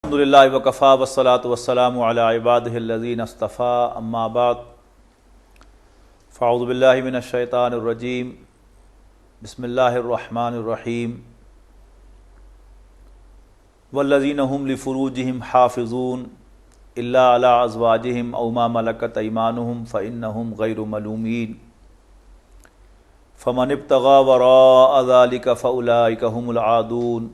الحمدللہ وکفا والصلاۃ والسلام علی عبادہ الذین اصطفی اما بعد فاعوذ باللہ من الشیطان الرجیم بسم اللہ الرحمن الرحیم والذین هم لفروجہم حافظون الا علی ازواجہم او ما ملکت ایمانہم فانہم غیر ملومین فمن ابتغى وراء ذلك فاولئک هم العادون۔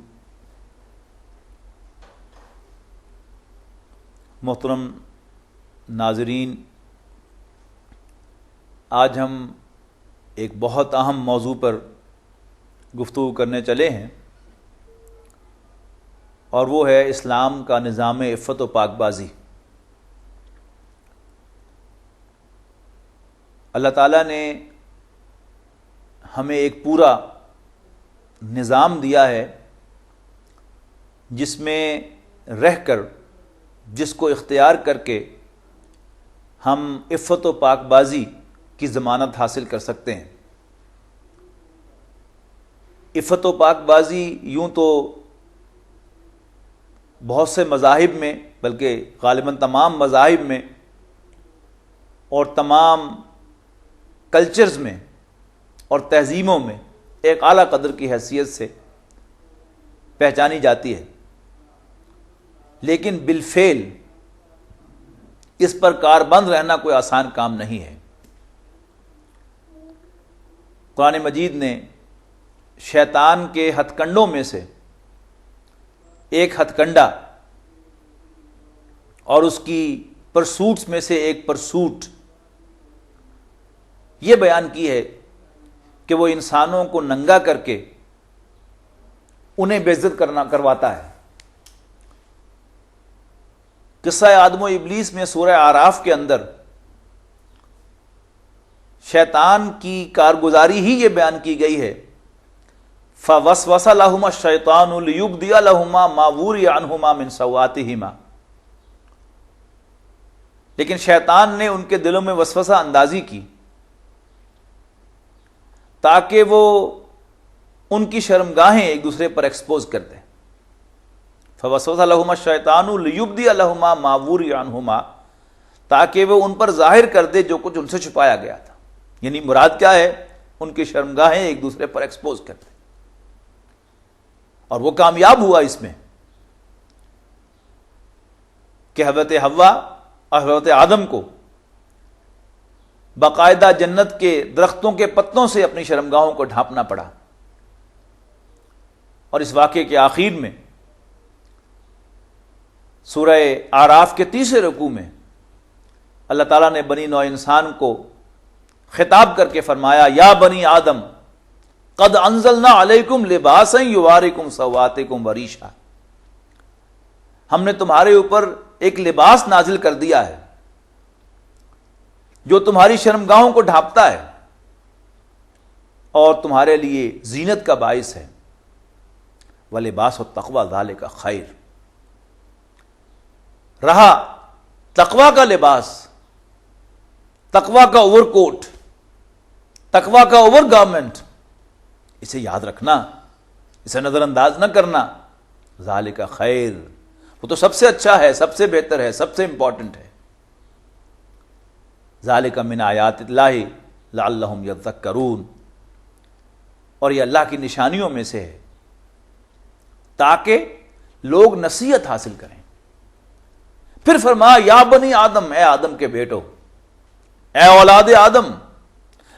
محترم ناظرین، آج ہم ایک بہت اہم موضوع پر گفتگو کرنے چلے ہیں، اور وہ ہے اسلام کا نظام عفت و پاک بازی۔ اللہ تعالیٰ نے ہمیں ایک پورا نظام دیا ہے جس میں رہ کر، جس کو اختیار کر کے ہم عفت و پاک بازی کی ضمانت حاصل کر سکتے ہیں۔ عفت و پاک بازی یوں تو بہت سے مذاہب میں، بلکہ غالباً تمام مذاہب میں اور تمام کلچرز میں اور تہذیبوں میں ایک اعلیٰ قدر کی حیثیت سے پہچانی جاتی ہے، لیکن بالفعل اس پر کاربند رہنا کوئی آسان کام نہیں ہے۔ قرآن مجید نے شیطان کے ہتھ کنڈوں میں سے ایک ہتھ کنڈا اور اس کی پرسوٹس میں سے ایک پرسوٹ یہ بیان کی ہے کہ وہ انسانوں کو ننگا کر کے انہیں بے عزت کرواتا ہے۔ قصہ آدم و ابلیس میں سورہ اعراف کے اندر شیطان کی کارگزاری ہی یہ بیان کی گئی ہے، فَوَسْوَسَ لَهُمَا الشَّيْطَانُ لِيُبْدِيَ لَهُمَا مَا وُرِيَ عَنْهُمَا مِنْ سَوْآتِهِمَا۔ لیکن شیطان نے ان کے دلوں میں وسوسہ اندازی کی تاکہ وہ ان کی شرمگاہیں ایک دوسرے پر ایکسپوز کر دیں۔ فَوَسْوَسَ لَهُمَا الشَّيْطَانُ لِيُبْدِيَ لَهُمَا مَا وُرِيَ عَنْهُمَا، تاکہ وہ ان پر ظاہر کر دے جو کچھ ان سے چھپایا گیا تھا۔ یعنی مراد کیا ہے؟ ان کی شرمگاہیں ایک دوسرے پر ایکسپوز کر دیں، اور وہ کامیاب ہوا اس میں کہ حضرت حوا اور حضرت آدم کو باقاعدہ جنت کے درختوں کے پتوں سے اپنی شرمگاہوں کو ڈھانپنا پڑا۔ اور اس واقعے کے آخر میں سورہ اعراف کے 30 رکوع میں اللہ تعالیٰ نے بنی نوع انسان کو خطاب کر کے فرمایا، یا بنی آدم قد انزلنا علیکم لباسا یواریکم سوآتکم وریشا، ہم نے تمہارے اوپر ایک لباس نازل کر دیا ہے جو تمہاری شرمگاہوں کو ڈھانپتا ہے اور تمہارے لیے زینت کا باعث ہے۔ وَلِبَاسُ التَّقْوَىٰ ذَلِكَ خَيْرٌ، رہا تقویٰ کا لباس، تقویٰ کا اوور کوٹ، تقویٰ کا اوور گارمنٹ، اسے یاد رکھنا، اسے نظر انداز نہ کرنا۔ ذالک خیر، وہ تو سب سے اچھا ہے، سب سے بہتر ہے، سب سے امپورٹنٹ ہے۔ ذالک من آیات اللہ لعلہم یذکرون، اور یہ اللہ کی نشانیوں میں سے ہے تاکہ لوگ نصیحت حاصل کریں۔ پھر فرمایا، یا بنی آدم، اے آدم کے بیٹو، اے اولاد آدم،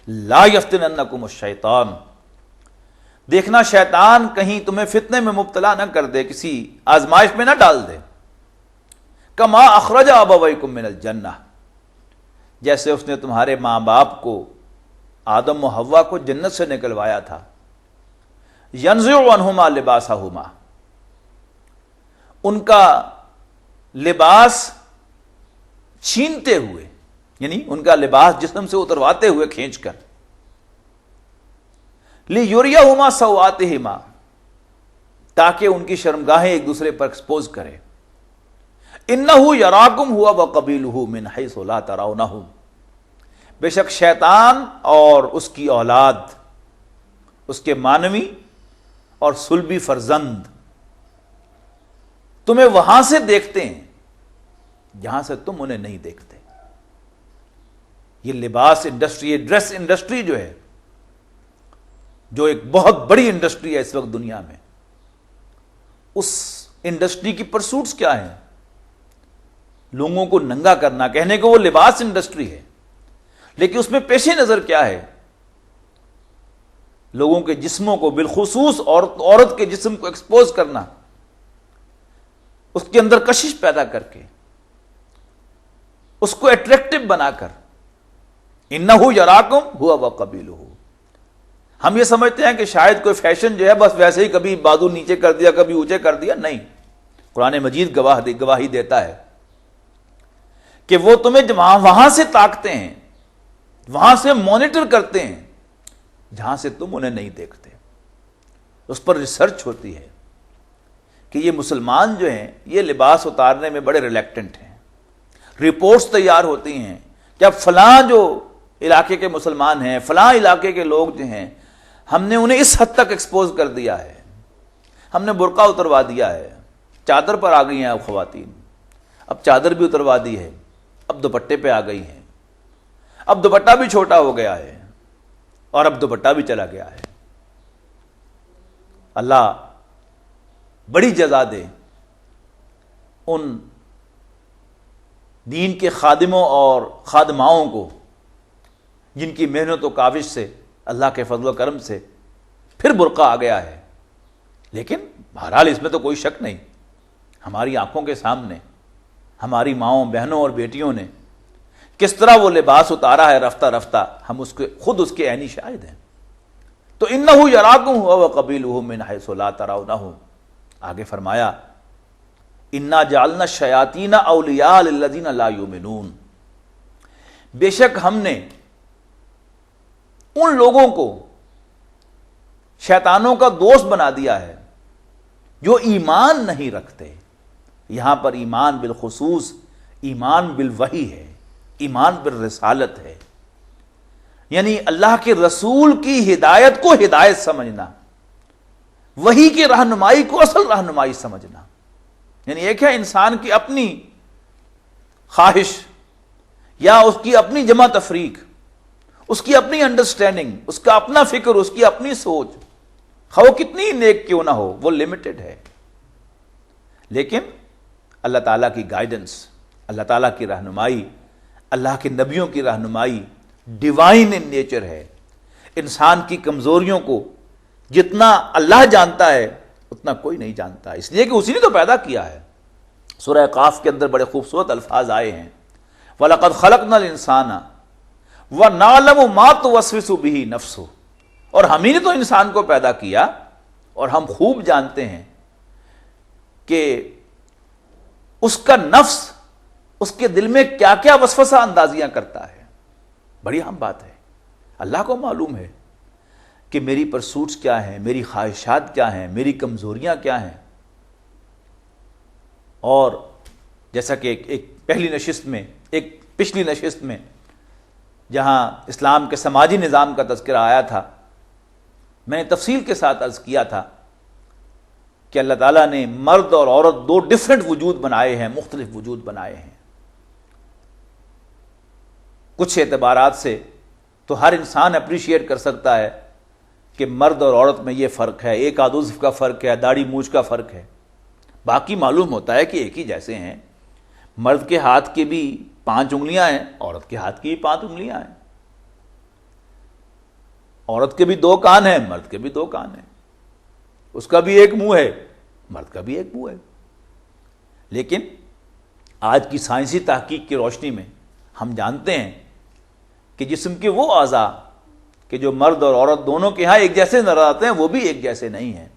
لا یفتننکم الشیطان، دیکھنا شیطان کہیں تمہیں فتنے میں مبتلا نہ کر دے، کسی آزمائش میں نہ ڈال دے۔ کما اخرج ابویکم من الجنہ، جیسے اس نے تمہارے ماں باپ کو، آدم و حوا کو جنت سے نکلوایا تھا۔ ینزع عنہما لباسہما، ان کا لباس چھینتے ہوئے، یعنی ان کا لباس جسم سے اترواتے ہوئے کھینچ کر، لیریہما سوآتہما، تاکہ ان کی شرمگاہیں ایک دوسرے پر ایکسپوز کرے۔ انہ یراکم ہوا وقبیلہ من حیث لا ترونہم، بے شک شیطان اور اس کی اولاد، اس کے مانوی اور صلبی فرزند تمہیں وہاں سے دیکھتے ہیں جہاں سے تم انہیں نہیں دیکھتے. یہ لباس انڈسٹری، یہ ڈریس انڈسٹری جو ہے، جو ایک بہت بڑی انڈسٹری ہے اس وقت دنیا میں، اس انڈسٹری کی پرسوٹس کیا ہیں؟ لوگوں کو ننگا کرنا. کہنے کو وہ لباس انڈسٹری ہے، لیکن اس میں پیش نظر کیا ہے؟ لوگوں کے جسموں کو، بالخصوص عورت کے جسم کو ایکسپوز کرنا، اس کے اندر کشش پیدا کر کے، اس کو اٹریکٹو بنا کر. انہو یراکم ہوا وقبیلہ. ہم یہ سمجھتے ہیں کہ شاید کوئی فیشن جو ہے بس ویسے ہی کبھی بازو نیچے کر دیا، کبھی اونچے کر دیا. نہیں، قرآن مجید گواہی دیتا ہے کہ وہ تمہیں وہاں سے تاکتے ہیں، وہاں سے مانیٹر کرتے ہیں جہاں سے تم انہیں نہیں دیکھتے. اس پر ریسرچ ہوتی ہے کہ یہ مسلمان جو ہیں یہ لباس اتارنے میں بڑے ریلیکٹنٹ ہیں. رپورٹس تیار ہوتی ہیں کہ اب فلاں جو علاقے کے مسلمان ہیں، فلاں علاقے کے لوگ جو ہیں، ہم نے انہیں اس حد تک ایکسپوز کر دیا ہے، ہم نے برقع اتروا دیا ہے. چادر پر آ گئی ہیں اب خواتین، اب چادر بھی اتروا دی ہے، اب دوپٹے پہ آ گئی ہیں، اب دوپٹہ بھی چھوٹا ہو گیا ہے، اور اب دوپٹہ بھی چلا گیا ہے. اللہ بڑی جزا دے ان دین کے خادموں اور خادماؤں کو جن کی محنت و کاوش سے، اللہ کے فضل و کرم سے پھر برقع آ گیا ہے. لیکن بہرحال اس میں تو کوئی شک نہیں، ہماری آنکھوں کے سامنے ہماری ماؤں، بہنوں اور بیٹیوں نے کس طرح وہ لباس اتارا ہے رفتہ رفتہ، ہم خود اس کے عینی شاہد ہیں. تو انہ یراکم ہوا وقبیلہ من حیث لا ترونہم. آگے فرمایا انا جعلنا الشیاطین اولیاء للذین لا یؤمنون. بے شک ہم نے ان لوگوں کو شیطانوں کا دوست بنا دیا ہے جو ایمان نہیں رکھتے. یہاں پر ایمان بالخصوص ایمان بالوحی ہے، ایمان بالرسالت ہے، یعنی اللہ کے رسول کی ہدایت کو ہدایت سمجھنا، وحی کی رہنمائی کو اصل رہنمائی سمجھنا. یعنی ایک ہے انسان کی اپنی خواہش یا اس کی اپنی جمع تفریق، اس کی اپنی انڈرسٹینڈنگ، اس کا اپنا فکر، اس کی اپنی سوچ، خواہ وہ کتنی نیک کیوں نہ ہو، وہ لمیٹڈ ہے. لیکن اللہ تعالیٰ کی گائیڈنس، اللہ تعالیٰ کی رہنمائی، اللہ کے نبیوں کی رہنمائی ڈیوائن ان نیچر ہے. انسان کی کمزوریوں کو جتنا اللہ جانتا ہے اتنا کوئی نہیں جانتا، اس لیے کہ اسی نے تو پیدا کیا ہے. سورہ قاف کے اندر بڑے خوبصورت الفاظ آئے ہیں وَلَقَدْ خَلَقْنَا الْإِنسَانَ وَنَعْلَمُ مَا تُوَسْوِسُ بِهِ نَفْسُهُ. اور ہم ہی نے تو انسان کو پیدا کیا اور ہم خوب جانتے ہیں کہ اس کا نفس اس کے دل میں کیا کیا وسوسہ اندازیاں کرتا ہے. بڑی اہم بات ہے. اللہ کو معلوم ہے کہ میری پرسوٹس کیا ہیں، میری خواہشات کیا ہیں، میری کمزوریاں کیا ہیں. اور جیسا کہ ایک پہلی نشست میں، ایک پچھلی نشست میں جہاں اسلام کے سماجی نظام کا تذکرہ آیا تھا، میں نے تفصیل کے ساتھ عرض کیا تھا کہ اللہ تعالیٰ نے مرد اور عورت دو ڈیفرنٹ وجود بنائے ہیں، مختلف وجود بنائے ہیں. کچھ اعتبارات سے تو ہر انسان اپریشیٹ کر سکتا ہے کہ مرد اور عورت میں یہ فرق ہے، ایک آدھ عضو کا فرق ہے، داڑھی مونچھ کا فرق ہے. باقی معلوم ہوتا ہے کہ ایک ہی جیسے ہیں. مرد کے ہاتھ کی بھی 5 انگلیاں ہیں، عورت کے ہاتھ کی بھی 5 انگلیاں ہیں. عورت کے بھی 2 کان ہیں، مرد کے بھی 2 کان ہیں. اس کا بھی ایک منہ ہے، مرد کا بھی ایک منہ ہے. لیکن آج کی سائنسی تحقیق کی روشنی میں ہم جانتے ہیں کہ جسم کے وہ اعضاء کہ جو مرد اور عورت دونوں کے ہاں ایک جیسے نظر آتے ہیں وہ بھی ایک جیسے نہیں ہیں.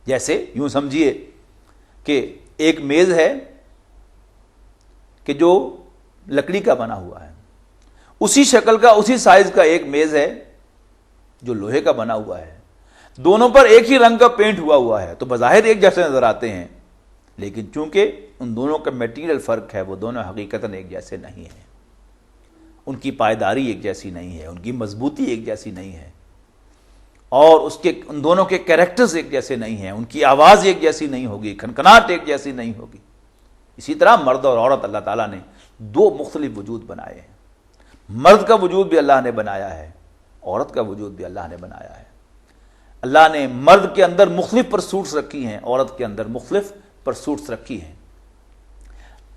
جیسے یوں سمجھیے کہ ایک میز ہے کہ جو لکڑی کا بنا ہوا ہے، اسی شکل کا اسی سائز کا ایک میز ہے جو لوہے کا بنا ہوا ہے. دونوں پر ایک ہی رنگ کا پینٹ ہوا ہے تو بظاہر ایک جیسے نظر آتے ہیں، لیکن چونکہ ان دونوں کا میٹیریل فرق ہے وہ دونوں حقیقتاً ایک جیسے نہیں ہیں. ان کی پائیداری ایک جیسی نہیں ہے، ان کی مضبوطی ایک جیسی نہیں ہے. اور ان دونوں کے کیریکٹرز ایک جیسے نہیں ہیں، ان کی آواز ایک جیسی نہیں ہوگی، کھنکھناہٹ ایک جیسی نہیں ہوگی۔ اسی طرح مرد اور عورت اللہ تعالیٰ نے دو مختلف وجود بنائے ہیں۔ مرد کا وجود بھی اللہ نے بنایا ہے، عورت کا وجود بھی اللہ نے بنایا ہے۔ اللہ نے مرد کے اندر مختلف پرسوٹس رکھی ہیں، عورت کے اندر مختلف پرسوٹس رکھی ہیں۔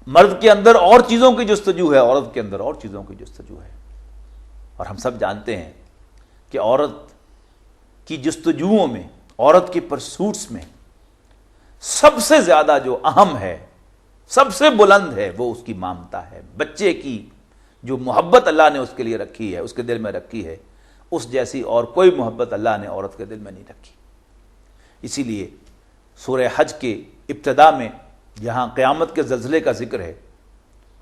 مرد کے اندر اور چیزوں کی جستجو ہے، عورت کے اندر اور چیزوں کی جستجو ہے۔ اور ہم سب جانتے ہیں کہ عورت کی جستجوؤں میں، عورت کی پرسوٹس میں سب سے زیادہ جو اہم ہے، سب سے بلند ہے، وہ اس کی مامتا ہے۔ بچے کی جو محبت اللہ نے اس کے لیے رکھی ہے، اس کے دل میں رکھی ہے، اس جیسی اور کوئی محبت اللہ نے عورت کے دل میں نہیں رکھی۔ اسی لیے سورہ حج کے ابتدا میں جہاں قیامت کے زلزلے کا ذکر ہے،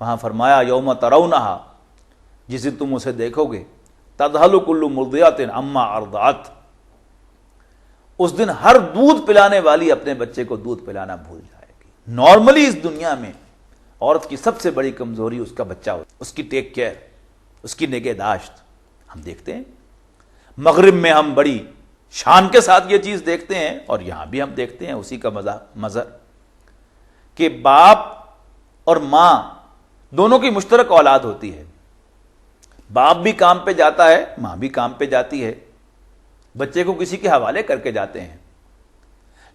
وہاں فرمایا یوم ترونہا، جس دن تم اسے دیکھو گے، تذہل کل مرضعۃ عما ارضعت، اس دن ہر دودھ پلانے والی اپنے بچے کو دودھ پلانا بھول جائے گی۔ نارملی اس دنیا میں عورت کی سب سے بڑی کمزوری اس کا بچہ ہوتا ہے، اس کی ٹیک کیئر، اس کی نگہداشت۔ ہم دیکھتے ہیں مغرب میں ہم بڑی شان کے ساتھ یہ چیز دیکھتے ہیں، اور یہاں بھی ہم دیکھتے ہیں اسی کا مظہر کہ باپ اور ماں دونوں کی مشترک اولاد ہوتی ہے۔ باپ بھی کام پہ جاتا ہے، ماں بھی کام پہ جاتی ہے، بچے کو کسی کے حوالے کر کے جاتے ہیں،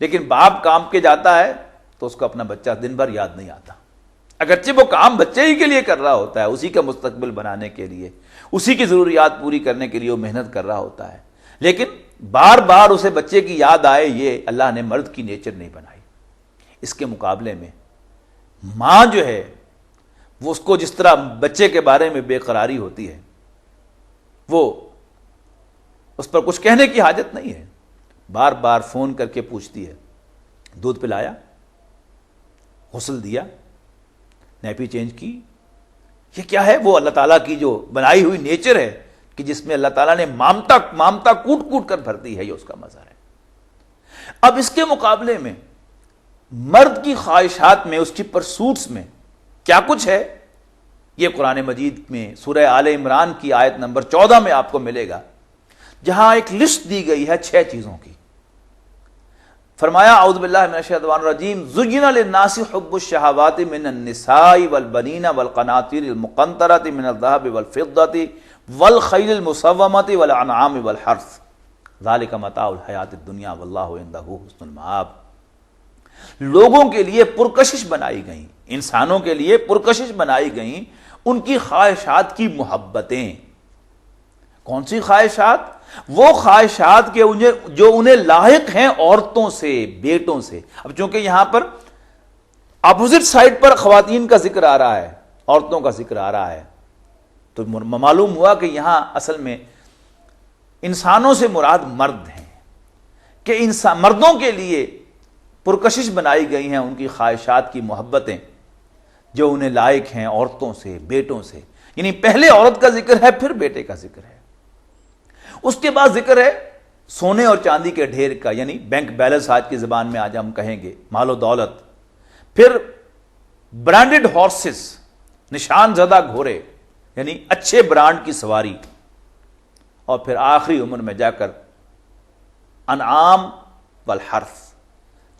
لیکن باپ کام کے جاتا ہے تو اس کو اپنا بچہ دن بھر یاد نہیں آتا، اگرچہ وہ کام بچے ہی کے لیے کر رہا ہوتا ہے، اسی کا مستقبل بنانے کے لیے، اسی کی ضروریات پوری کرنے کے لیے وہ محنت کر رہا ہوتا ہے، لیکن بار بار اسے بچے کی یاد آئے، یہ اللہ نے مرد کی نیچر نہیں بنائی۔ اس کے مقابلے میں ماں جو ہے وہ اس کو جس طرح بچے کے بارے میں بے قراری ہوتی ہے، وہ اس پر کچھ کہنے کی حاجت نہیں ہے، بار بار فون کر کے پوچھتی ہے، دودھ پلایا، غسل دیا، نیپی چینج کی۔ یہ کیا ہے؟ وہ اللہ تعالیٰ کی جو بنائی ہوئی نیچر ہے کہ جس میں اللہ تعالیٰ نے مامتا کوٹ کوٹ کر بھرتی ہے، یہ اس کا مظہر ہے۔ اب اس کے مقابلے میں مرد کی خواہشات میں، اس کی پرسوٹس میں کیا کچھ ہے، یہ قرآن مجید میں سورہ آل عمران کی آیت نمبر 14 میں آپ کو ملے گا، جہاں ایک لسٹ دی گئی ہے 6 چیزوں کی۔ فرمایا اعوذ باللہ من الشیطان الرجیم، زُيِّنَ لِلنَّاسِ حُبُّ الشَّهَوَاتِ مِنَ النِّسَاءِ وَالْبَنِينَ وَالْقَنَاطِيرِ الْمُقَنطَرَةِ مِنَ الذَّهَبِ وَالْفِضَّةِ وَالْخَيْلِ الْمُسَوَّمَةِ وَالْأَنْعَامِ وَالْحَرْثِ ذَلِكَ مَتَاعُ الْحَيَاةِ الدُّنْيَا وَاللَّهُ عِندَهُ حُسْنُ الْمَآبِ۔ لوگوں کے لیے پرکشش بنائی گئیں، انسانوں کے لیے پرکشش بنائی گئیں ان کی خواہشات کی محبتیں۔ کون سی خواہشات؟ وہ خواہشات کے جو انہیں لاحق ہیں عورتوں سے، بیٹوں سے۔ اب چونکہ یہاں پر اپوزٹ سائڈ پر خواتین کا ذکر آ رہا ہے، عورتوں کا ذکر آ رہا ہے، تو معلوم ہوا کہ یہاں اصل میں انسانوں سے مراد مرد ہیں، کہ مردوں کے لیے پرکشش بنائی گئی ہیں ان کی خواہشات کی محبتیں جو انہیں لائق ہیں عورتوں سے، بیٹوں سے۔ یعنی پہلے عورت کا ذکر ہے، پھر بیٹے کا ذکر ہے، اس کے بعد ذکر ہے سونے اور چاندی کے ڈھیر کا، یعنی بینک بیلنس آج کی زبان میں آج ہم کہیں گے، مال و دولت، پھر برانڈڈ ہارسز، نشان زدہ گھوڑے، یعنی اچھے برانڈ کی سواری، اور پھر آخری عمر میں جا کر انعام والحرث،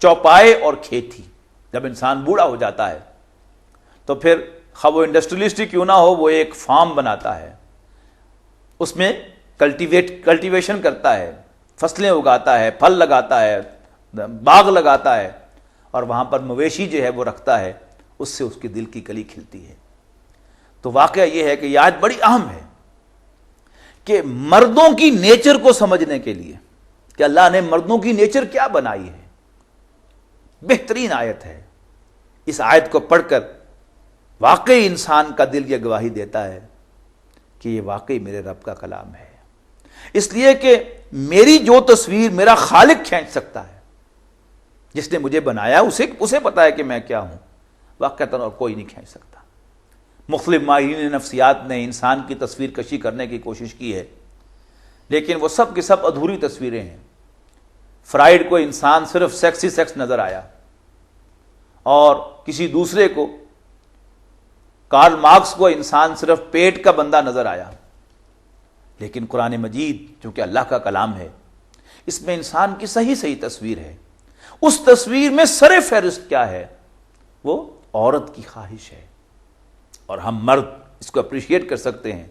چوپائے اور کھیتی۔ جب انسان بوڑھا ہو جاتا ہے تو پھر خواہ وہ انڈسٹریلسٹ ہی کیوں نہ ہو، وہ ایک فارم بناتا ہے، اس میں کلٹیویشن کرتا ہے، فصلیں اگاتا ہے، پھل لگاتا ہے، باغ لگاتا ہے، اور وہاں پر مویشی جو ہے وہ رکھتا ہے، اس سے اس کی دل کی کلی کھلتی ہے۔ تو واقعہ یہ ہے کہ یہ آیت بڑی اہم ہے کہ مردوں کی نیچر کو سمجھنے کے لیے کہ اللہ نے مردوں کی نیچر کیا بنائی ہے، بہترین آیت ہے۔ اس آیت کو پڑھ کر واقعی انسان کا دل یہ گواہی دیتا ہے کہ یہ واقعی میرے رب کا کلام ہے، اس لیے کہ میری جو تصویر میرا خالق کھینچ سکتا ہے، جس نے مجھے بنایا اسے پتا ہے کہ میں کیا ہوں، واقعتاً اور کوئی نہیں کھینچ سکتا۔ مختلف ماہرین نفسیات نے انسان کی تصویر کشی کرنے کی کوشش کی ہے، لیکن وہ سب کی سب ادھوری تصویریں ہیں۔ فرائیڈ کو انسان صرف سیکسی سیکس نظر آیا، اور کسی دوسرے کو، کارل مارکس کو، انسان صرف پیٹ کا بندہ نظر آیا۔ لیکن قرآن مجید چونکہ اللہ کا کلام ہے، اس میں انسان کی صحیح تصویر ہے. اس تصویر میں سر فہرست کیا ہے؟ وہ عورت کی خواہش ہے. اور ہم مرد اس کو اپریشیٹ کر سکتے ہیں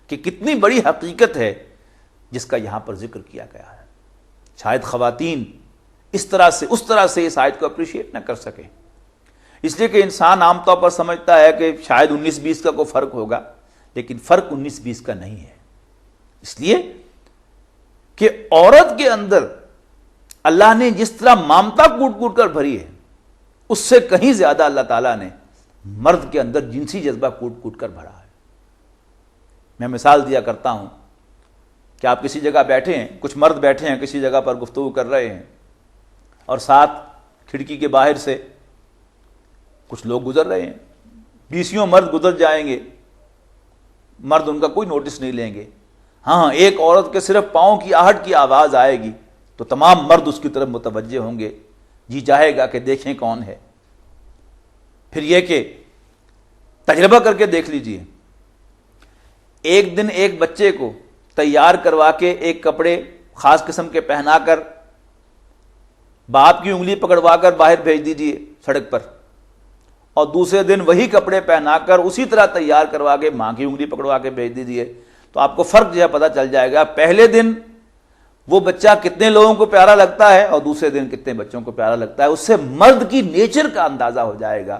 کہ کتنی بڑی حقیقت ہے جس کا یہاں پر ذکر کیا گیا ہے. شاید خواتین اس طرح سے اس آیت کو اپریشیٹ نہ کر سکے، اس لیے کہ انسان عام طور پر سمجھتا ہے کہ شاید 19-20 کا کوئی فرق ہوگا، لیکن فرق 19-20 کا نہیں ہے. اس لیے کہ عورت کے اندر اللہ نے جس طرح ممتا کوٹ کوٹ کر بھری ہے، اس سے کہیں زیادہ اللہ تعالیٰ نے مرد کے اندر جنسی جذبہ کوٹ کوٹ کر بھرا ہے. میں مثال دیا کرتا ہوں کہ آپ کسی جگہ بیٹھے ہیں، کچھ مرد بیٹھے ہیں کسی جگہ پر گفتگو کر رہے ہیں، اور ساتھ کھڑکی کے باہر سے کچھ لوگ گزر رہے ہیں. 20 مرد گزر جائیں گے، مرد ان کا کوئی نوٹس نہیں لیں گے. ہاں، ایک عورت کے صرف پاؤں کی آہٹ کی آواز آئے گی تو تمام مرد اس کی طرف متوجہ ہوں گے، جی چاہے گا کہ دیکھیں کون ہے. پھر یہ کہ تجربہ کر کے دیکھ لیجئے، ایک دن ایک بچے کو تیار کروا کے ایک کپڑے خاص قسم کے پہنا کر باپ کی انگلی پکڑوا کر باہر بھیج دیجئے سڑک پر، اور دوسرے دن وہی کپڑے پہنا کر اسی طرح تیار کروا کے ماں کی انگلی پکڑوا کے بھیج دیجئے، تو آپ کو فرق جو ہے پتہ چل جائے گا. پہلے دن وہ بچہ کتنے لوگوں کو پیارا لگتا ہے اور دوسرے دن کتنے بچوں کو پیارا لگتا ہے. اس سے مرد کی نیچر کا اندازہ ہو جائے گا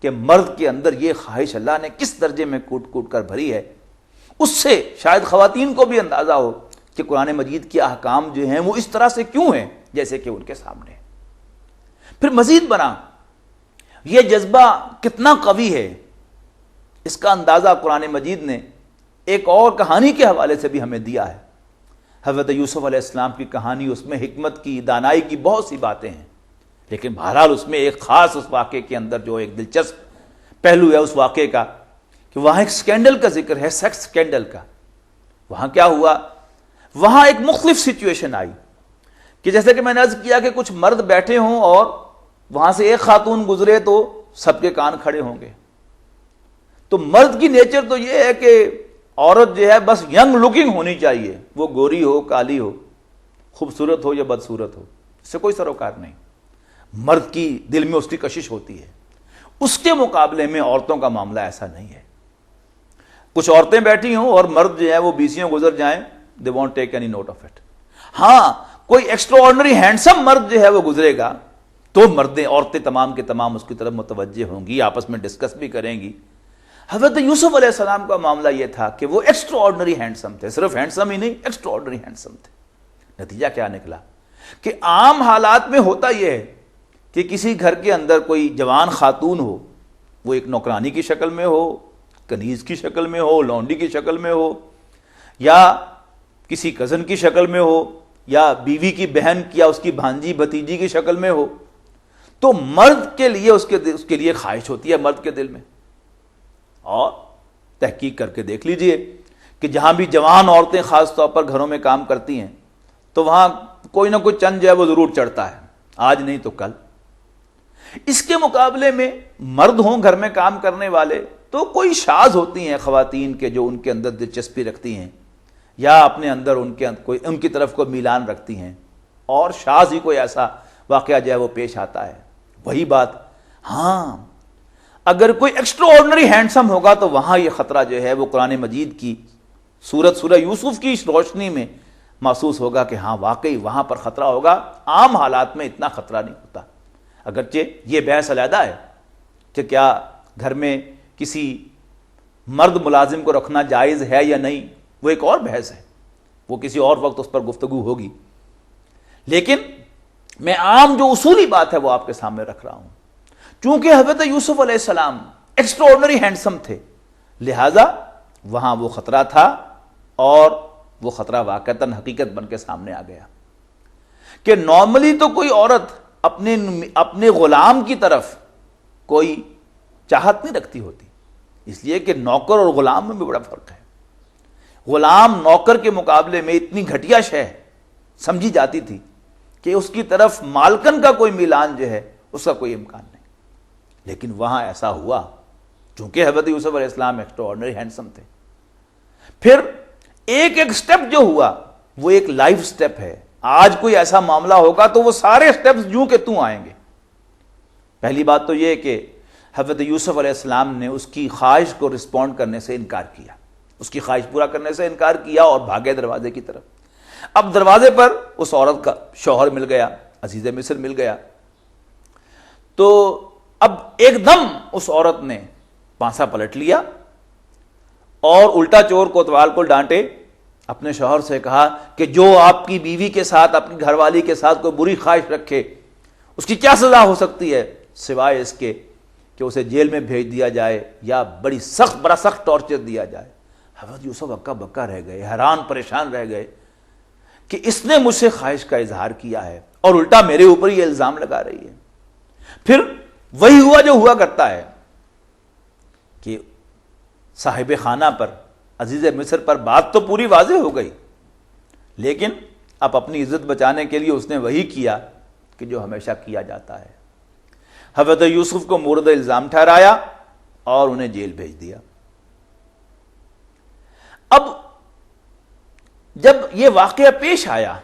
کہ مرد کے اندر یہ خواہش اللہ نے کس درجے میں کوٹ کوٹ کر بھری ہے. اس سے شاید خواتین کو بھی اندازہ ہو کہ قرآن مجید کے احکام جو ہیں وہ اس طرح سے کیوں ہیں جیسے کہ ان کے سامنے. پھر مزید بنا یہ جذبہ کتنا قوی ہے، اس کا اندازہ قرآن مجید نے ایک اور کہانی کے حوالے سے بھی ہمیں دیا ہے. حضرت یوسف علیہ السلام کی کہانی، اس میں حکمت کی، دانائی کی بہت سی باتیں ہیں، لیکن بہرحال اس میں ایک خاص اس واقعے کے اندر جو ایک دلچسپ پہلو ہے اس واقعے کا کہ وہاں ایک سکینڈل کا ذکر ہے، سیکس سکینڈل کا. وہاں کیا ہوا؟ وہاں ایک مختلف سچویشن آئی کہ جیسے کہ میں نے عرض کیا کہ کچھ مرد بیٹھے ہوں اور وہاں سے ایک خاتون گزرے تو سب کے کان کھڑے ہوں گے. تو مرد کی نیچر تو یہ ہے کہ عورت جو ہے بس ینگ لکنگ ہونی چاہیے، وہ گوری ہو، کالی ہو، خوبصورت ہو یا بدصورت ہو، اس سے کوئی سروکار نہیں. مرد کی دل میں اس کی کشش ہوتی ہے. اس کے مقابلے میں عورتوں کا معاملہ ایسا نہیں ہے. کچھ عورتیں بیٹھی ہوں اور مرد جو ہے وہ 20 گزر جائیں، they won't take any note of it. ہاں، کوئی ایکسٹرا آرڈنری ہینڈسم مرد جو ہے وہ گزرے گا تو عورتیں تمام کے تمام اس کی طرف متوجہ ہوں گی، آپس میں ڈسکس بھی کریں گی. حضرت یوسف علیہ السلام کا معاملہ یہ تھا کہ وہ ایکسٹرا آرڈنری ہینڈسم تھے، صرف ہینڈسم ہی نہیں، ایکسٹرا آرڈنری ہینڈسم تھے. نتیجہ کیا نکلا کہ عام حالات میں ہوتا یہ ہے کہ کسی گھر کے اندر کوئی جوان خاتون ہو، وہ ایک نوکرانی کی شکل میں ہو، کنیز کی شکل میں ہو، لونڈی کی شکل میں ہو، یا کسی کزن کی شکل میں ہو، یا بیوی کی بہن یا اس کی بھانجی بھتیجی کی شکل میں ہو، تو مرد کے لیے اس کے لیے خواہش ہوتی ہے مرد کے دل میں. اور تحقیق کر کے دیکھ لیجئے کہ جہاں بھی جوان عورتیں خاص طور پر گھروں میں کام کرتی ہیں تو وہاں کوئی نہ کوئی چند جو ہے وہ ضرور چڑھتا ہے، آج نہیں تو کل. اس کے مقابلے میں مرد ہوں گھر میں کام کرنے والے تو کوئی شاذ ہوتی ہیں خواتین کے جو ان کے اندر دلچسپی رکھتی ہیں یا اپنے اندر ان کی طرف کو میلان رکھتی ہیں، اور شاذ ہی کوئی ایسا واقعہ جو ہے وہ پیش آتا ہے. وہی بات، ہاں اگر کوئی ایکسٹرا آرڈنری ہینڈسم ہوگا تو وہاں یہ خطرہ جو ہے وہ قرآن مجید کی سورہ یوسف کی اس روشنی میں محسوس ہوگا کہ ہاں واقعی وہاں پر خطرہ ہوگا. عام حالات میں اتنا خطرہ نہیں ہوتا. اگرچہ یہ بحث علیحدہ ہے کہ کیا گھر میں کسی مرد ملازم کو رکھنا جائز ہے یا نہیں، وہ ایک اور بحث ہے، وہ کسی اور وقت اس پر گفتگو ہوگی. لیکن میں عام جو اصولی بات ہے وہ آپ کے سامنے رکھ رہا ہوں. چونکہ حضرت یوسف علیہ السلام ایکسٹرا آرڈنری ہینڈسم تھے، لہذا وہاں وہ خطرہ تھا، اور وہ خطرہ واقعتاً حقیقت بن کے سامنے آ گیا کہ نارملی تو کوئی عورت اپنے غلام کی طرف کوئی چاہت نہیں رکھتی ہوتی، اس لیے کہ نوکر اور غلام میں بھی بڑا فرق ہے. غلام نوکر کے مقابلے میں اتنی گھٹیا شے سمجھی جاتی تھی کہ اس کی طرف مالکن کا کوئی میلان جو ہے اس کا کوئی امکان نہیں. لیکن وہاں ایسا ہوا چونکہ حضرت یوسف علیہ السلام ایکسٹرا آرڈنری ہینڈسم تھے. پھر ایک سٹیپ جو ہوا وہ ایک لائف سٹیپ ہے آج کوئی ایسا معاملہ ہوگا تو وہ سارے سٹیپس یوں کہ توں آئیں گے۔ پہلی بات تو یہ کہ حضرت یوسف علیہ السلام نے اس کی خواہش کو رسپونڈ کرنے سے انکار کیا، اس کی خواہش پورا کرنے سے انکار کیا اور بھاگے دروازے کی طرف۔ اب دروازے پر اس عورت کا شوہر مل گیا، عزیز مصر مل گیا، تو اب ایک دم اس عورت نے پانسا پلٹ لیا اور الٹا چور کوتوال کو ڈانٹے، اپنے شوہر سے کہا کہ جو آپ کی بیوی کے ساتھ، اپنی گھر والی کے ساتھ کوئی بری خواہش رکھے اس کی کیا سزا ہو سکتی ہے سوائے اس کے کہ اسے جیل میں بھیج دیا جائے یا بڑا سخت ٹارچر دیا جائے۔ حضرت یوسف اکا بکا رہ گئے، حیران پریشان رہ گئے کہ اس نے مجھ سے خواہش کا اظہار کیا ہے اور الٹا میرے اوپر یہ الزام لگا رہی ہے۔ پھر وہی ہوا جو ہوا کرتا ہے کہ صاحب خانہ پر، عزیز مصر پر بات تو پوری واضح ہو گئی، لیکن اب اپنی عزت بچانے کے لیے اس نے وہی کیا کہ جو ہمیشہ کیا جاتا ہے، حضرت یوسف کو مورد الزام ٹھہرایا اور انہیں جیل بھیج دیا۔ اب جب یہ واقعہ پیش آیا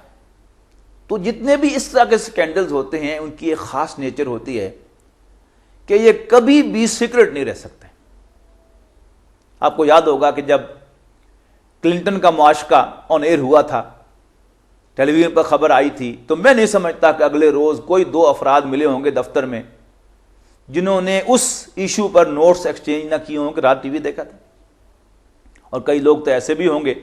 تو جتنے بھی اس طرح کے سکینڈلز ہوتے ہیں ان کی ایک خاص نیچر ہوتی ہے کہ یہ کبھی بھی سیکرٹ نہیں رہ سکتے۔ آپ کو یاد ہوگا کہ جب کلنٹن کا معاشقہ آن ایئر ہوا تھا، ٹیلی ویژن پر خبر آئی تھی، تو میں نہیں سمجھتا کہ اگلے روز کوئی 2 افراد ملے ہوں گے دفتر میں جنہوں نے اس ایشو پر نوٹس ایکسچینج نہ کیے ہوں کہ رات ٹی وی دیکھا تھا۔ اور کئی لوگ تو ایسے بھی ہوں گے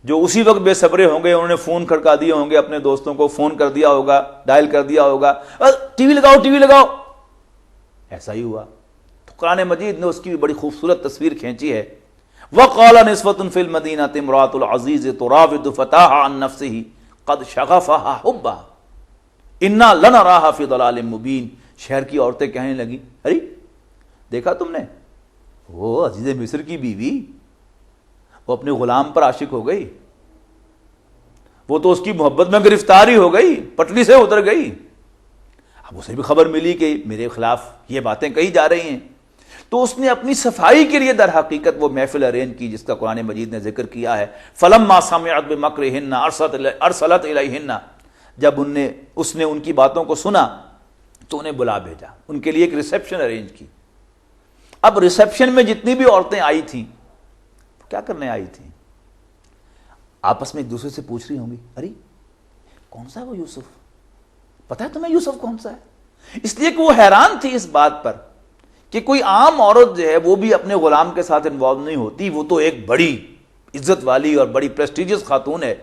جو اسی وقت بے صبرے ہوں گے، انہوں نے فون کھڑکا دیے ہوں گے، اپنے دوستوں کو فون کر دیا ہوگا، ڈائل کر دیا ہوگا، ٹی وی لگاؤ ٹی وی لگاؤ۔ ایسا ہی ہوا تو قرآن مجید نے اس کی بھی بڑی خوبصورت تصویر کھینچی ہے۔ وَقَالَ نِسْوَةٌ فِي الْمَدِينَةِ امْرَأَةُ الْعَزِيزِ تُرَاوِدُ فَتَاهَا عَن نَفْسِهِ قَدْ شَغَفَهَا حُبًّا إِنَّا لَنَرَاهَا فِي ضَلَالٍ مُبِينٍ۔ شہر کی عورتیں کہنے لگی، ارے دیکھا تم نے وہ عزیز مصر کی بیوی، وہ اپنے غلام پر عاشق ہو گئی، وہ تو اس کی محبت میں گرفتار ہی ہو گئی، پٹری سے اتر گئی۔ اب اسے بھی خبر ملی کہ میرے خلاف یہ باتیں کہی جا رہی ہیں، تو اس نے اپنی صفائی کے لیے در حقیقت وہ محفل ارینج کی جس کا قرآن مجید نے ذکر کیا ہے۔ فَلَمَّا سَمِعَتْ بِمَكْرِهِنَّ أَرْسَلَتْ إِلَيْهِنَّ، جب اس نے ان کی باتوں کو سنا تو انہیں بلا بھیجا، ان کے لیے ایک ریسیپشن ارینج کی۔ اب ریسیپشن میں جتنی بھی عورتیں آئی تھیں کیا کرنے آئی تھیں؟ آپس میں ایک دوسرے سے پوچھ رہی ہوں گی، ارے کون سا ہے وہ یوسف؟ پتا ہے تمہیں یوسف کون سا ہے؟ اس لیے کہ وہ حیران تھی اس بات پر کہ کوئی عام عورت جو ہے وہ بھی اپنے غلام کے ساتھ انوالو نہیں ہوتی، وہ تو ایک بڑی عزت والی اور بڑی پریسٹیجیس خاتون ہے،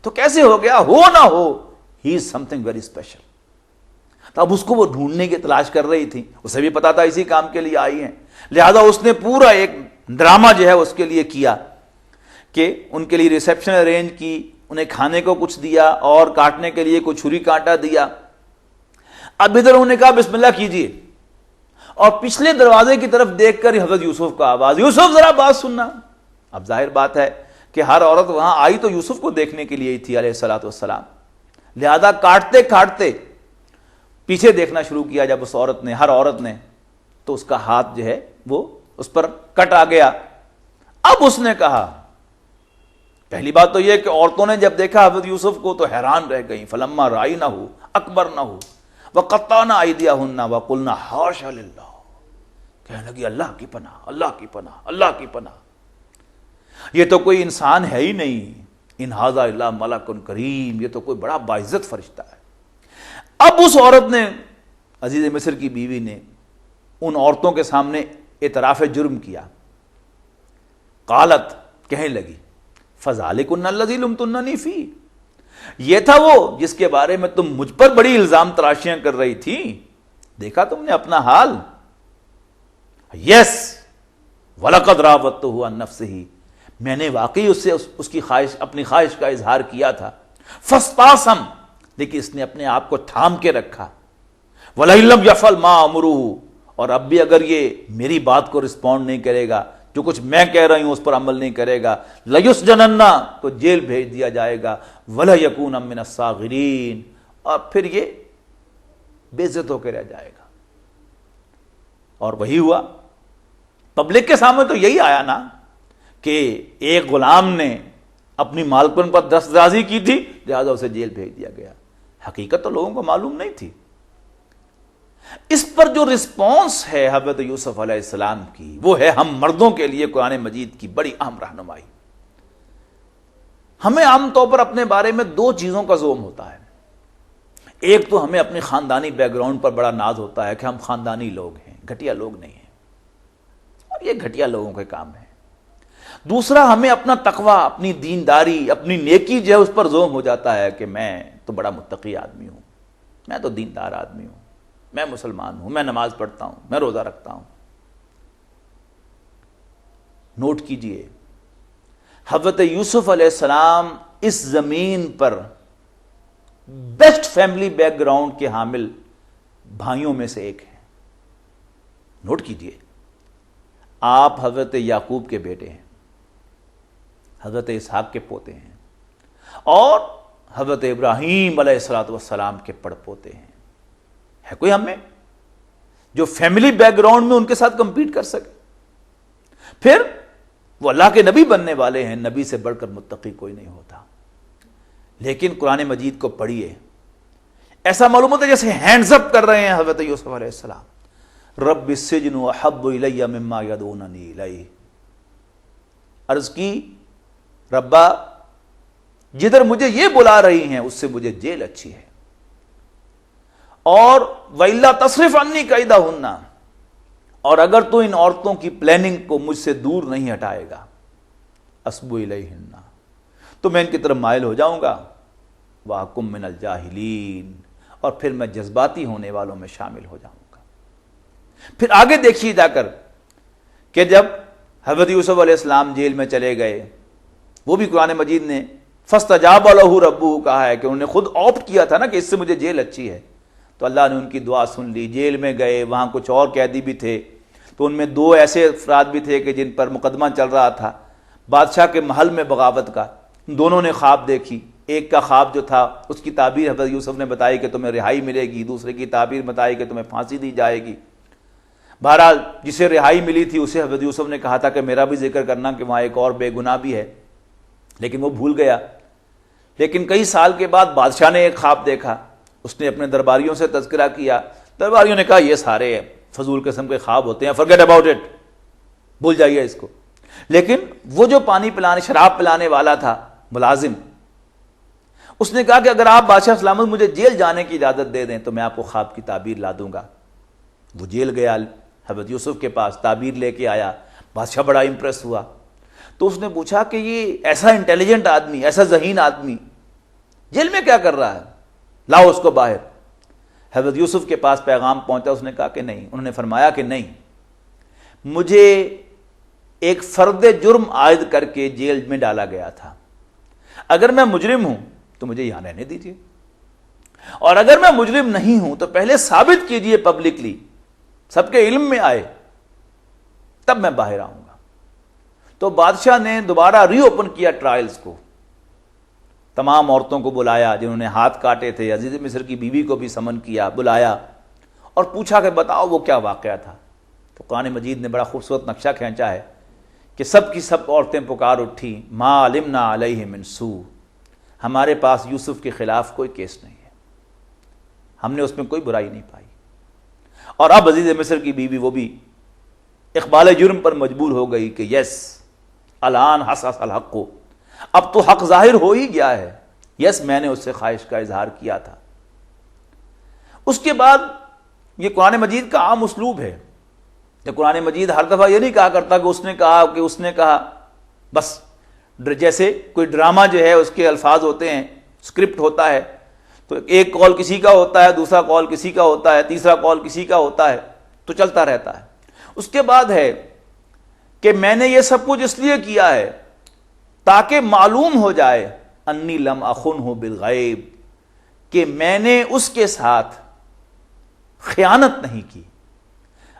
تو کیسے ہو گیا؟ ہو نہ ہو، ہی از سم تھنگ ویری اسپیشل۔ تو اب اس کو وہ ڈھونڈنے کی تلاش کر رہی تھی، اسے بھی پتا تھا اسی کام کے لیے آئی ہیں، لہذا اس نے پورا ایک ڈرامہ جو ہے اس کے لیے کیا کہ ان کے لیے ریسیپشن ارینج کی، انہیں کھانے کو کچھ دیا اور کاٹنے کے لیے کوئی چھری کانٹا دیا۔ اب ادھر انہوں نے کہا بسم اللہ کیجیے، اور پچھلے دروازے کی طرف دیکھ کر حضرت یوسف کا آواز، یوسف ذرا بات سننا۔ اب ظاہر بات ہے کہ ہر عورت وہاں آئی تو یوسف کو دیکھنے کے لیے ہی تھی علیہ الصلوۃ والسلام، لہذا کاٹتے کاٹتے پیچھے دیکھنا شروع کیا جب اس عورت نے، ہر عورت نے، تو اس کا ہاتھ جو ہے وہ اس پر کٹ آ گیا۔ اب اس نے کہا، پہلی بات تو یہ کہ عورتوں نے جب دیکھا حضرت یوسف کو تو حیران رہ گئیں، فلما رأینہ اکبرنہ وقطعن ایدیہن وقلن حاش للہ، کہنے لگی اللہ کی پناہ، اللہ کی پناہ، اللہ کی پناہ، یہ تو کوئی انسان ہے ہی نہیں، ان ھذا الا ملک کریم، یہ تو کوئی بڑا باعزت فرشتہ ہے۔ اب اس عورت نے، عزیز مصر کی بیوی نے، ان عورتوں کے سامنے اعتراف جرم کیا۔ قالت، کہنے لگی، فذالکن الذی لمتننی فیہ، یہ تھا وہ جس کے بارے میں تم مجھ پر بڑی الزام تراشیاں کر رہی تھی، دیکھا تم نے اپنا حال؟ یس وَلَقَدْ رَاوَدتُّهُ عَن نَفْسِهِ، میں نے واقعی اس سے اس کی خواہش، اپنی خواہش کا اظہار کیا تھا، فَاسْتَعْصَمَ، لیکن اس نے اپنے آپ کو تھام کے رکھا، وَلَئِن لَّمْ يَفْعَلْ مَا أَمُرُهُ، اور اب بھی اگر یہ میری بات کو رسپونڈ نہیں کرے گا، جو کچھ میں کہہ رہی ہوں اس پر عمل نہیں کرے گا، لَيُسْجَنَنَّ، تو جیل بھیج دیا جائے گا، وَلَيَكُونَ مِنَ الصَّاغِرِينَ، اور پھر یہ بے عزت ہو کے رہ جائے گا۔ اور وہی ہوا، پبلک کے سامنے تو یہی آیا نا کہ ایک غلام نے اپنی مالکن پر دسترازی کی تھی، لہذا اسے جیل بھیج دیا گیا. حقیقت تو لوگوں کو معلوم نہیں تھی. اس پر جو رسپانس ہے حضرت یوسف علیہ السلام کی، وہ ہے ہم مردوں کے لیے قرآن مجید کی بڑی اہم رہنمائی. ہمیں عام طور پر اپنے بارے میں دو چیزوں کا زوم ہوتا ہے. ایک تو ہمیں اپنی خاندانی بیک گراؤنڈ پر بڑا ناز ہوتا ہے کہ ہم خاندانی لوگ ہیں، گھٹیا لوگ نہیں ہیں، اور یہ گھٹیا لوگوں کے کام ہے. دوسرا، ہمیں اپنا تقوی، اپنی دینداری، اپنی نیکی جو ہے اس پر زوم ہو جاتا ہے کہ میں تو بڑا متقی آدمی ہوں، میں تو دیندار آدمی ہوں، میں مسلمان ہوں، میں نماز پڑھتا ہوں، میں روزہ رکھتا ہوں. نوٹ کیجئے، حضرت یوسف علیہ السلام اس زمین پر بیسٹ فیملی بیک گراؤنڈ کے حامل بھائیوں میں سے ایک ہیں. نوٹ کیجئے، آپ حضرت یعقوب کے بیٹے ہیں، حضرت اسحاق کے پوتے ہیں، اور حضرت ابراہیم علیہ السلام کے پڑ پوتے ہیں. ہے کوئی ہم میں جو فیملی بیک گراؤنڈ میں ان کے ساتھ کمپیٹ کر سکے؟ پھر وہ اللہ کے نبی بننے والے ہیں، نبی سے بڑھ کر متقی کوئی نہیں ہوتا. لیکن قرآن مجید کو پڑھیے، ایسا معلوم ہوتا ہے جیسے ہینڈز اپ کر رہے ہیں حضرت یوسف علیہ السلام. رب السجن احب الی مما یدعوننی الیہ. عرض کی، ربا جدھر مجھے یہ بلا رہی ہیں اس سے مجھے جیل اچھی ہے، اور وَإِلَّا تَصْرِفْ عَنِّي كَيْدَهُنَّ، اور اگر تو ان عورتوں کی پلاننگ کو مجھ سے دور نہیں ہٹائے گا، أَصْبُ إِلَيْهِنَّ، تو میں ان کی طرف مائل ہو جاؤں گا، وَأَكُن مِّنَ الْجَاهِلِينَ، اور پھر میں جذباتی ہونے والوں میں شامل ہو جاؤں گا. پھر آگے دیکھیے جا کر کہ جب حضرت یوسف علیہ السلام جیل میں چلے گئے، وہ بھی قرآن مجید نے فَاسْتَجَابَ لَهُ رَبُّهُ کہا ہے کہ انہوں نے خود آپٹ کیا تھا نا کہ اس سے مجھے جیل اچھی ہے، تو اللہ نے ان کی دعا سن لی. جیل میں گئے، وہاں کچھ اور قیدی بھی تھے، تو ان میں دو ایسے افراد بھی تھے کہ جن پر مقدمہ چل رہا تھا بادشاہ کے محل میں بغاوت کا. دونوں نے خواب دیکھی. ایک کا خواب جو تھا اس کی تعبیر حضرت یوسف نے بتائی کہ تمہیں رہائی ملے گی، دوسرے کی تعبیر بتائی کہ تمہیں پھانسی دی جائے گی. بہرحال جسے رہائی ملی تھی اسے حضرت یوسف نے کہا تھا کہ میرا بھی ذکر کرنا کہ وہاں ایک اور بے گناہ بھی ہے، لیکن وہ بھول گیا. لیکن کئی سال کے بعد بادشاہ نے ایک خواب دیکھا، اس نے اپنے درباریوں سے تذکرہ کیا. درباریوں نے کہا یہ سارے فضول قسم کے خواب ہوتے ہیں، forget about it، بھول جائیے اس کو. لیکن وہ جو پانی پلانے، شراب پلانے والا تھا ملازم، اس نے کہا کہ اگر آپ بادشاہ سلامت مجھے جیل جانے کی اجازت دے دیں تو میں آپ کو خواب کی تعبیر لا دوں گا. وہ جیل گیا حضرت یوسف کے پاس، تعبیر لے کے آیا. بادشاہ بڑا امپریس ہوا، تو اس نے پوچھا کہ یہ ایسا انٹیلیجنٹ آدمی، ایسا ذہین آدمی جیل میں کیا کر رہا ہے، لاؤ اس کو باہر. حضرت یوسف کے پاس پیغام پہنچا، اس نے کہا کہ نہیں. انہوں نے فرمایا کہ نہیں، مجھے ایک فرد جرم عائد کر کے جیل میں ڈالا گیا تھا، اگر میں مجرم ہوں تو مجھے یہاں رہنے دیجیے، اور اگر میں مجرم نہیں ہوں تو پہلے ثابت کیجیے پبلکلی، سب کے علم میں آئے، تب میں باہر آؤں گا. تو بادشاہ نے دوبارہ ری اوپن کیا ٹرائلز کو، تمام عورتوں کو بلایا جنہوں نے ہاتھ کاٹے تھے، عزیز مصر کی بیوی کو بھی سمن کیا، بلایا اور پوچھا کہ بتاؤ وہ کیا واقعہ تھا. تو قرآن مجید نے بڑا خوبصورت نقشہ کھینچا ہے کہ سب کی سب عورتیں پکار اٹھی، ما علمنا علیہ من سوء، ہمارے پاس یوسف کے خلاف کوئی کیس نہیں ہے، ہم نے اس میں کوئی برائی نہیں پائی. اور اب عزیز مصر کی بیوی وہ بھی اقبال جرم پر مجبور ہو گئی کہ یس الان حسس الحق کو، اب تو حق ظاہر ہو ہی گیا ہے، یس میں نے اس سے خواہش کا اظہار کیا تھا. اس کے بعد یہ قرآن مجید کا عام اسلوب ہے کہ قرآن مجید ہر دفعہ یہ نہیں کہا کرتا کہ اس نے کہا بس، جیسے کوئی ڈرامہ جو ہے اس کے الفاظ ہوتے ہیں، اسکرپٹ ہوتا ہے، تو ایک کال کسی کا ہوتا ہے، دوسرا کال کسی کا ہوتا ہے، تیسرا کال کسی کا ہوتا ہے، تو چلتا رہتا ہے. اس کے بعد ہے کہ میں نے یہ سب کچھ اس لیے کیا ہے تاکہ معلوم ہو جائے انی لم اخنہ بالغیب، کہ میں نے اس کے ساتھ خیانت نہیں کی.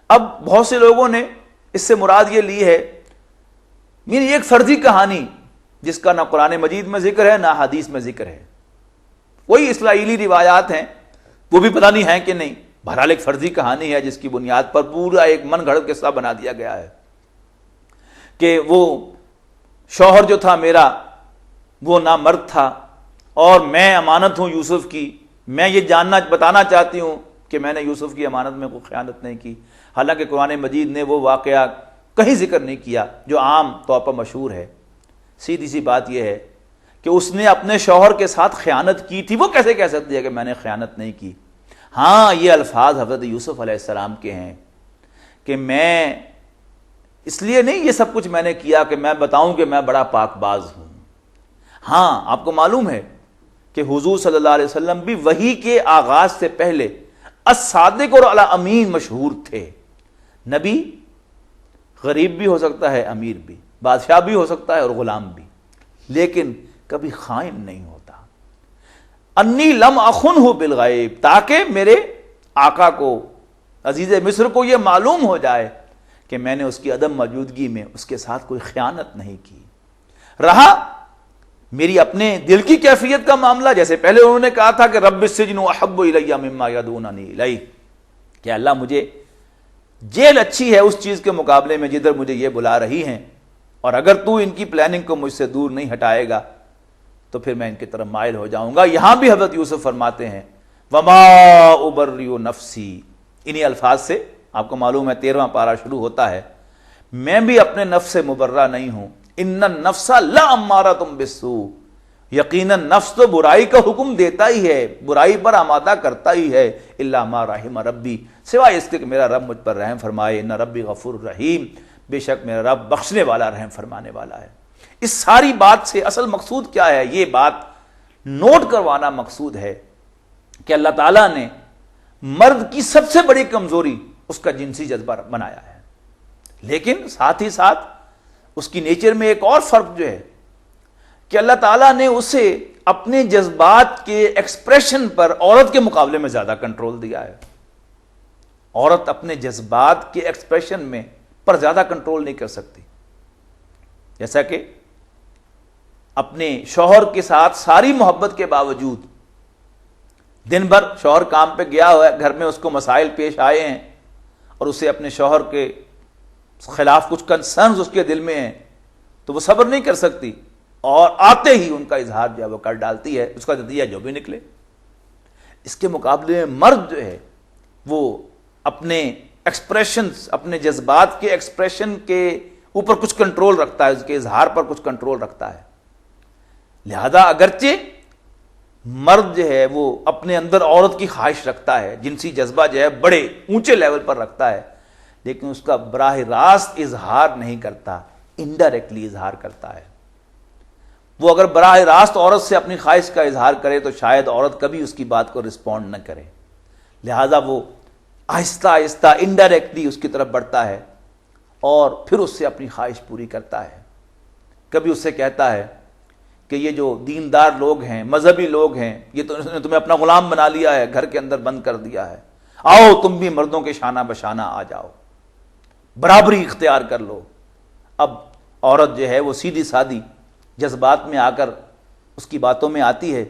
اب بہت سے لوگوں نے اس سے مراد یہ لی ہے میری ایک فرضی کہانی جس کا نہ قرآن مجید میں ذکر ہے نہ حدیث میں ذکر ہے، وہی اسرائیلی روایات ہیں، وہ بھی پتہ نہیں ہیں کہ نہیں، بہرحال ایک فرضی کہانی ہے جس کی بنیاد پر پورا ایک من گھڑت قصہ بنا دیا گیا ہے کہ وہ شوہر جو تھا میرا وہ نامرد تھا اور میں امانت ہوں یوسف کی، میں یہ بتانا چاہتی ہوں کہ میں نے یوسف کی امانت میں کوئی خیانت نہیں کی. حالانکہ قرآن مجید نے وہ واقعہ کہیں ذکر نہیں کیا جو عام طور پر مشہور ہے. سیدھی سی بات یہ ہے کہ اس نے اپنے شوہر کے ساتھ خیانت کی تھی، وہ کیسے کہہ سکتی ہے کہ میں نے خیانت نہیں کی؟ ہاں، یہ الفاظ حضرت یوسف علیہ السلام کے ہیں کہ میں اس لیے نہیں یہ سب کچھ میں نے کیا کہ میں بتاؤں کہ میں بڑا پاک باز ہوں. ہاں، آپ کو معلوم ہے کہ حضور صلی اللہ علیہ وسلم بھی وحی کے آغاز سے پہلے الصادق اور الامین مشہور تھے. نبی غریب بھی ہو سکتا ہے، امیر بھی، بادشاہ بھی ہو سکتا ہے اور غلام بھی، لیکن کبھی خائن نہیں ہوتا. انی لم اخنہ بالغیب، تاکہ میرے آقا کو، عزیز مصر کو یہ معلوم ہو جائے کہ میں نے اس کی عدم موجودگی میں اس کے ساتھ کوئی خیانت نہیں کی. رہا میری اپنے دل کی کیفیت کا معاملہ، جیسے پہلے انہوں نے کہا تھا کہ رب السجن احب الی مما یدعوننی الیہ، کہ اللہ مجھے جیل اچھی ہے اس چیز کے مقابلے میں جدھر مجھے یہ بلا رہی ہیں، اور اگر تو ان کی پلاننگ کو مجھ سے دور نہیں ہٹائے گا تو پھر میں ان کی طرف مائل ہو جاؤں گا. یہاں بھی حضرت یوسف فرماتے ہیں وما ابرئ نفسی، انہی الفاظ سے آپ کو معلوم ہے 13واں پارہ شروع ہوتا ہے، میں بھی اپنے نفس سے مبرہ نہیں ہوں. ان النفس لامارۃ بالسوء، یقیناً نفس تو برائی کا حکم دیتا ہی ہے، برائی پر آمادہ کرتا ہی ہے. الا ما رحم ربی، سوائے اس کے کہ میرا رب مجھ پر رحم فرمائے. ان ربی غفور رحیم، بے شک میرا رب بخشنے والا، رحم فرمانے والا ہے. اس ساری بات سے اصل مقصود کیا ہے؟ یہ بات نوٹ کروانا مقصود ہے کہ اللہ تعالیٰ نے مرد کی سب سے بڑی کمزوری اس کا جنسی جذبہ بنایا ہے، لیکن ساتھ ہی ساتھ اس کی نیچر میں ایک اور فرق جو ہے کہ اللہ تعالیٰ نے اسے اپنے جذبات کے ایکسپریشن پر عورت کے مقابلے میں زیادہ کنٹرول دیا ہے. عورت اپنے جذبات کے ایکسپریشن میں پر زیادہ کنٹرول نہیں کر سکتی. جیسا کہ اپنے شوہر کے ساتھ ساری محبت کے باوجود دن بھر شوہر کام پہ گیا ہوا ہے، گھر میں اس کو مسائل پیش آئے ہیں اور اسے اپنے شوہر کے خلاف کچھ کنسرنز اس کے دل میں ہیں، تو وہ صبر نہیں کر سکتی اور آتے ہی ان کا اظہار جو ہے وہ کر ڈالتی ہے، اس کا نتیجہ جو بھی نکلے. اس کے مقابلے میں مرد جو ہے وہ اپنے ایکسپریشنز، اپنے جذبات کے ایکسپریشن کے اوپر کچھ کنٹرول رکھتا ہے، اس کے اظہار پر کچھ کنٹرول رکھتا ہے. لہذا اگرچہ مرد جو ہے وہ اپنے اندر عورت کی خواہش رکھتا ہے، جنسی جذبہ جو ہے بڑے اونچے لیول پر رکھتا ہے، لیکن اس کا براہ راست اظہار نہیں کرتا، انڈائریکٹلی اظہار کرتا ہے. وہ اگر براہ راست عورت سے اپنی خواہش کا اظہار کرے تو شاید عورت کبھی اس کی بات کو رسپونڈ نہ کرے. لہذا وہ آہستہ آہستہ انڈائریکٹلی اس کی طرف بڑھتا ہے اور پھر اس سے اپنی خواہش پوری کرتا ہے. کبھی اس سے کہتا ہے کہ یہ جو دیندار لوگ ہیں، مذہبی لوگ ہیں، یہ تو تمہیں اپنا غلام بنا لیا ہے، گھر کے اندر بند کر دیا ہے، آؤ تم بھی مردوں کے شانہ بشانہ آ جاؤ، برابری اختیار کر لو. اب عورت جو ہے وہ سیدھی سادی جذبات میں آ کر اس کی باتوں میں آتی ہے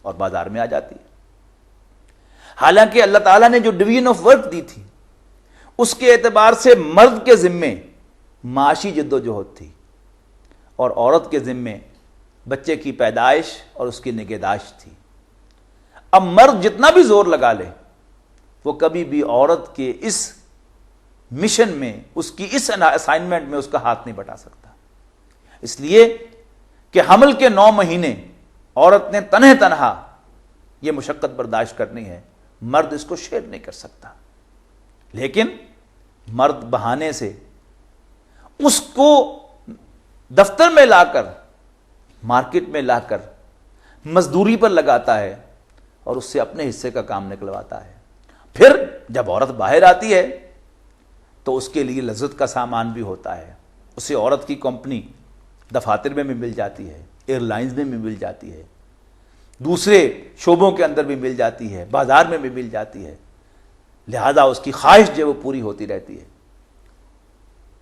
اور بازار میں آ جاتی ہے. حالانکہ اللہ تعالیٰ نے جو ڈویژن آف ورک دی تھی اس کے اعتبار سے مرد کے ذمے معاشی جد و جہد تھی اور عورت کے ذمے بچے کی پیدائش اور اس کی نگہداشت تھی. اب مرد جتنا بھی زور لگا لے وہ کبھی بھی عورت کے اس مشن میں، اس کی اس اسائنمنٹ میں اس کا ہاتھ نہیں بٹا سکتا. اس لیے کہ حمل کے 9 مہینے عورت نے تنہا یہ مشقت برداشت کرنی ہے، مرد اس کو شیئر نہیں کر سکتا. لیکن مرد بہانے سے اس کو دفتر میں لا کر، مارکیٹ میں لا کر مزدوری پر لگاتا ہے اور اس سے اپنے حصے کا کام نکلواتا ہے. پھر جب عورت باہر آتی ہے تو اس کے لیے لذت کا سامان بھی ہوتا ہے. اسے عورت کی کمپنی دفاتر میں بھی مل جاتی ہے، ایئر لائنز میں بھی مل جاتی ہے، دوسرے شعبوں کے اندر بھی مل جاتی ہے، بازار میں بھی مل جاتی ہے. لہذا اس کی خواہش جو وہ پوری ہوتی رہتی ہے.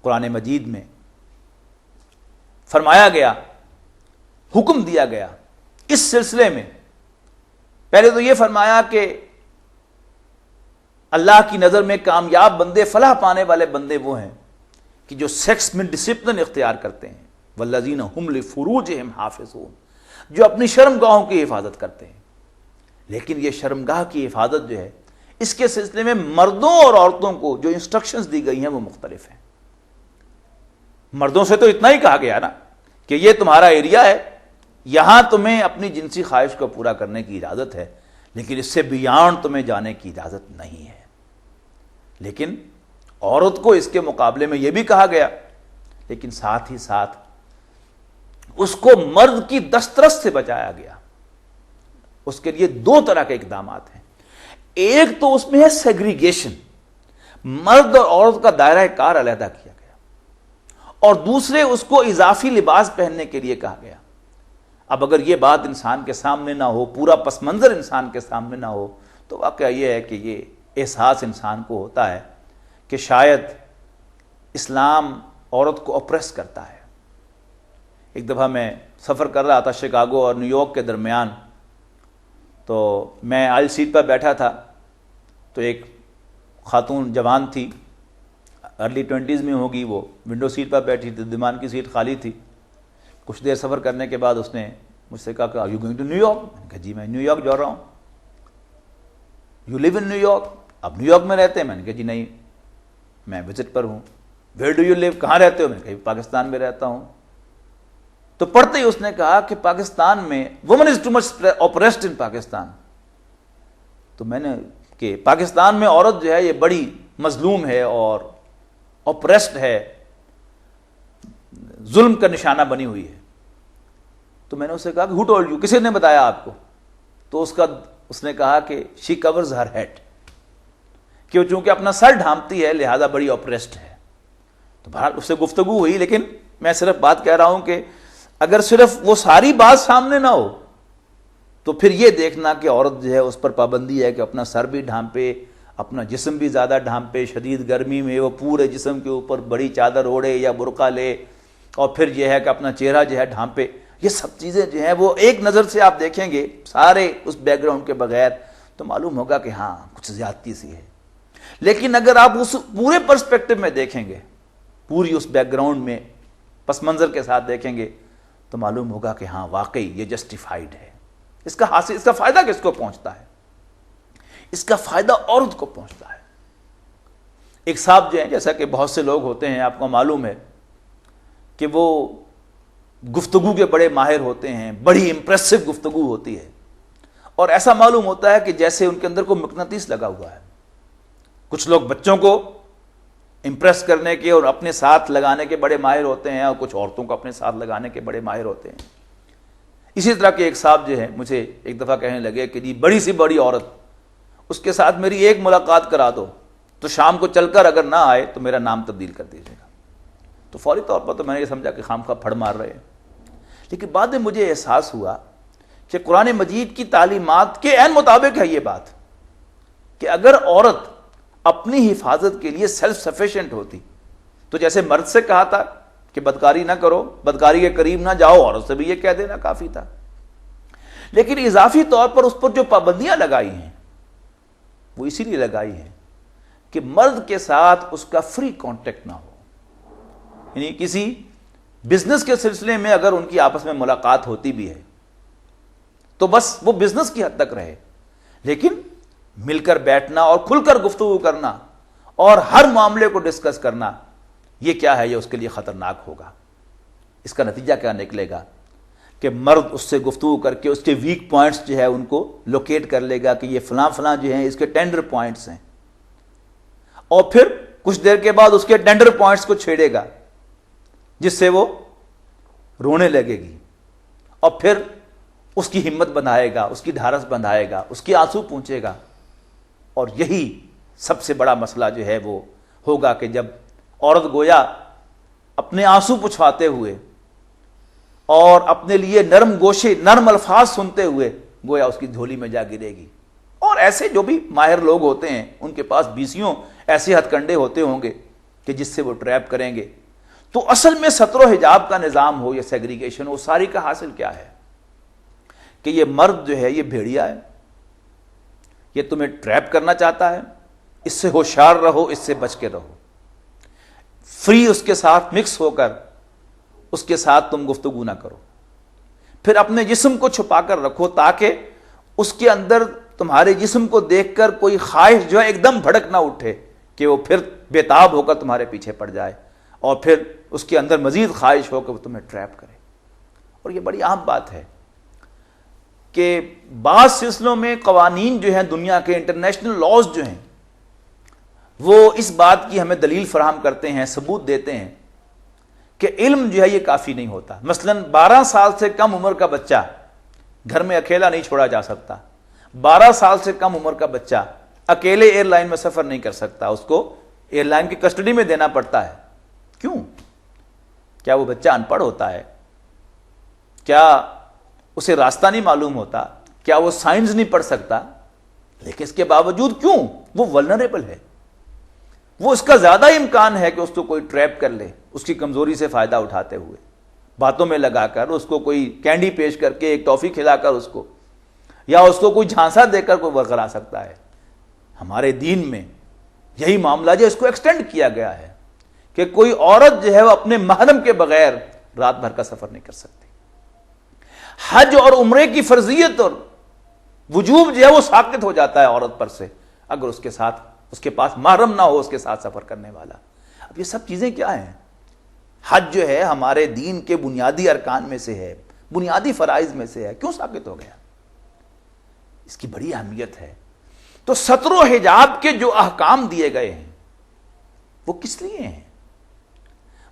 قرآن مجید میں فرمایا گیا، حکم دیا گیا اس سلسلے میں. پہلے تو یہ فرمایا کہ اللہ کی نظر میں کامیاب بندے، فلاح پانے والے بندے وہ ہیں کہ جو سیکس میں ڈسپلن اختیار کرتے ہیں. والذین هم لفروجهم حافظون، جو اپنی شرمگاہوں کی حفاظت کرتے ہیں. لیکن یہ شرمگاہ کی حفاظت جو ہے اس کے سلسلے میں مردوں اور عورتوں کو جو انسٹرکشنز دی گئی ہیں وہ مختلف ہیں. مردوں سے تو اتنا ہی کہا گیا نا کہ یہ تمہارا ایریا ہے, یہاں تمہیں اپنی جنسی خواہش کو پورا کرنے کی اجازت ہے, لیکن اس سے بیانڈ تمہیں جانے کی اجازت نہیں ہے. لیکن عورت کو اس کے مقابلے میں یہ بھی کہا گیا, لیکن ساتھ ہی ساتھ اس کو مرد کی دسترس سے بچایا گیا. اس کے لیے دو طرح کے اقدامات ہیں. ایک تو اس میں ہے سیگریگیشن, مرد اور عورت کا دائرہ کار علیحدہ کیا گیا, اور دوسرے اس کو اضافی لباس پہننے کے لیے کہا گیا. اب اگر یہ بات انسان کے سامنے نہ ہو, پورا پس منظر انسان کے سامنے نہ ہو, تو واقعہ یہ ہے کہ یہ احساس انسان کو ہوتا ہے کہ شاید اسلام عورت کو اپریس کرتا ہے. ایک دفعہ میں سفر کر رہا تھا شکاگو اور نیو یارک کے درمیان, تو میں آئل سیٹ پر بیٹھا تھا, تو ایک خاتون جوان تھی, ارلی 20s میں ہوگی, وہ ونڈو سیٹ پر بیٹھی تھی, درمیان کی سیٹ خالی تھی. کچھ دیر سفر کرنے کے بعد اس نے مجھ سے کہا کہ are you going to New York? میں نے کہا جی میں نیو یارک جا رہا ہوں. You live in New York? آپ نیو یارک میں رہتے ہیں؟ میں نے کہا جی نہیں, میں وزٹ پر ہوں. ویئر ڈو یو لیو؟ کہاں رہتے ہو؟ میں نے کہا پاکستان میں رہتا ہوں. تو پڑھتے ہی اس نے کہا کہ پاکستان میں women is too much oppressed in Pakistan. تو میں نے کہ پاکستان میں عورت جو ہے یہ بڑی مظلوم ہے اور اوپریسڈ ہے, ظلم کا نشانہ بنی ہوئی ہے. تو میں نے اسے کہا کہ ہو ٹولڈ یو, کسی نے بتایا آپ کو؟ تو اس نے کہا کہ شی کورز ہر ہیڈ, کہ چونکہ اپنا سر ڈھانپتی ہے لہذا بڑی اوپریسڈ ہے. تو بہرحال اس سے گفتگو ہوئی, لیکن میں صرف بات کہہ رہا ہوں کہ اگر صرف وہ ساری بات سامنے نہ ہو تو پھر یہ دیکھنا کہ عورت جو ہے اس پر پابندی ہے کہ اپنا سر بھی ڈھانپے, اپنا جسم بھی زیادہ ڈھانپے, شدید گرمی میں وہ پورے جسم کے اوپر بڑی چادر اوڑھے یا برقع لے, اور پھر یہ ہے کہ اپنا چہرہ جو ہے ڈھانپے. یہ سب چیزیں جو ہیں وہ ایک نظر سے آپ دیکھیں گے سارے اس بیک گراؤنڈ کے بغیر تو معلوم ہوگا کہ ہاں کچھ زیادتی سی ہے. لیکن اگر آپ اس پورے پرسپیکٹو میں دیکھیں گے, پوری اس بیک گراؤنڈ میں پس منظر کے ساتھ دیکھیں گے, تو معلوم ہوگا کہ ہاں واقعی یہ جسٹیفائیڈ ہے. اس کا فائدہ کس کو پہنچتا ہے؟ اس کا فائدہ عورت کو پہنچتا ہے. ایک صاحب جو ہیں, جیسا کہ بہت سے لوگ ہوتے ہیں, آپ کو معلوم ہے کہ وہ گفتگو کے بڑے ماہر ہوتے ہیں, بڑی امپریسو گفتگو ہوتی ہے, اور ایسا معلوم ہوتا ہے کہ جیسے ان کے اندر کوئی مقناطیس لگا ہوا ہے. کچھ لوگ بچوں کو امپریس کرنے کے اور اپنے ساتھ لگانے کے بڑے ماہر ہوتے ہیں, اور کچھ عورتوں کو اپنے ساتھ لگانے کے بڑے ماہر ہوتے ہیں. اسی طرح کے ایک صاحب جو ہے مجھے ایک دفعہ کہنے لگے کہ جی بڑی سی بڑی عورت, اس کے ساتھ میری ایک ملاقات کرا دو تو شام کو چل کر اگر نہ آئے تو میرا نام تبدیل کر دیجیے گا. تو فوری طور پر تو میں نے یہ سمجھا کہ خامخواہ پھڑ مار رہے ہیں. لیکن بعد میں مجھے احساس ہوا کہ قرآن مجید کی تعلیمات کے عین مطابق ہے یہ بات, کہ اگر عورت اپنی حفاظت کے لیے سیلف سفیشینٹ ہوتی تو جیسے مرد سے کہا تھا کہ بدکاری نہ کرو, بدکاری کے قریب نہ جاؤ, عورت سے بھی یہ کہہ دینا کافی تھا. لیکن اضافی طور پر اس پر جو پابندیاں لگائی ہیں وہ اسی لیے لگائی ہیں کہ مرد کے ساتھ اس کا فری کانٹیکٹ نہ ہو. یعنی کسی بزنس کے سلسلے میں اگر ان کی آپس میں ملاقات ہوتی بھی ہے تو بس وہ بزنس کی حد تک رہے, لیکن مل کر بیٹھنا اور کھل کر گفتگو کرنا اور ہر معاملے کو ڈسکس کرنا, یہ کیا ہے, یہ اس کے لیے خطرناک ہوگا. اس کا نتیجہ کیا نکلے گا کہ مرد اس سے گفتگو کر کے اس کے ویک پوائنٹس جو ہے ان کو لوکیٹ کر لے گا کہ یہ فلاں فلاں جو ہیں اس کے ٹینڈر پوائنٹس ہیں, اور پھر کچھ دیر کے بعد اس کے ٹینڈر پوائنٹس کو چھیڑے گا جس سے وہ رونے لگے گی, اور پھر اس کی ہمت بندھائے گا, اس کی ڈھارس بندھائے گا, اس کی آنسو پونچھے گا. اور یہی سب سے بڑا مسئلہ جو ہے وہ ہوگا کہ جب عورت گویا اپنے آنسو پچھواتے ہوئے اور اپنے لیے نرم گوشے, نرم الفاظ سنتے ہوئے گویا اس کی جھولی میں جا گرے گی. اور ایسے جو بھی ماہر لوگ ہوتے ہیں ان کے پاس بیسیوں ایسے ہتھ کنڈے ہوتے ہوں گے کہ جس سے وہ ٹریپ کریں گے. تو اصل میں ستر و حجاب کا نظام ہو یا سیگریگیشن ہو, ساری کا حاصل کیا ہے کہ یہ مرد جو ہے یہ بھیڑیا ہے, یہ تمہیں ٹریپ کرنا چاہتا ہے, اس سے ہوشیار رہو, اس سے بچ کے رہو. فری اس کے ساتھ مکس ہو کر اس کے ساتھ تم گفتگو نہ کرو. پھر اپنے جسم کو چھپا کر رکھو تاکہ اس کے اندر تمہارے جسم کو دیکھ کر کوئی خواہش جو ہے ایک دم بھڑک نہ اٹھے کہ وہ پھر بےتاب ہو کر تمہارے پیچھے پڑ جائے اور پھر اس کے اندر مزید خواہش ہو کہ وہ تمہیں ٹریپ کرے۔ اور یہ بڑی عام بات ہے کہ بعض سلسلوں میں قوانین جو ہیں دنیا کے انٹرنیشنل لاز جو ہیں وہ اس بات کی ہمیں دلیل فراہم کرتے ہیں، ثبوت دیتے ہیں کہ علم جو ہے یہ کافی نہیں ہوتا۔ مثلا 12 سال سے کم عمر کا بچہ گھر میں اکیلا نہیں چھوڑا جا سکتا، 12 سال سے کم عمر کا بچہ اکیلے ایئر لائن میں سفر نہیں کر سکتا، اس کو ایئر لائن کی کسٹڈی میں دینا پڑتا ہے۔ کیوں؟ کیا وہ بچہ ان پڑھ ہوتا ہے؟ کیا اسے راستہ نہیں معلوم ہوتا؟ کیا وہ سائنس نہیں پڑھ سکتا؟ لیکن اس کے باوجود کیوں؟ وہ ولنریبل ہے، وہ اس کا زیادہ امکان ہے کہ اس کو کوئی ٹریپ کر لے، اس کی کمزوری سے فائدہ اٹھاتے ہوئے، باتوں میں لگا کر، اس کو کوئی کینڈی پیش کر کے، ایک ٹافی کھلا کر اس کو، یا اس کو کوئی جھانسا دے کر کوئی ورغلا سکتا ہے۔ ہمارے دین میں یہی معاملہ جو اس کو ایکسٹینڈ کیا گیا ہے کہ کوئی عورت جو ہے وہ اپنے محرم کے بغیر رات بھر کا سفر نہیں کر سکتی۔ حج اور عمرے کی فرضیت اور وجوب جو ہے وہ ساقط ہو جاتا ہے عورت پر سے اگر اس کے پاس محرم نہ ہو اس کے ساتھ سفر کرنے والا۔ اب یہ سب چیزیں کیا ہیں؟ حج جو ہے ہمارے دین کے بنیادی ارکان میں سے ہے، بنیادی فرائض میں سے ہے، کیوں ساقط ہو گیا؟ اس کی بڑی اہمیت ہے۔ تو ستر و حجاب کے جو احکام دیے گئے ہیں وہ کس لیے ہیں؟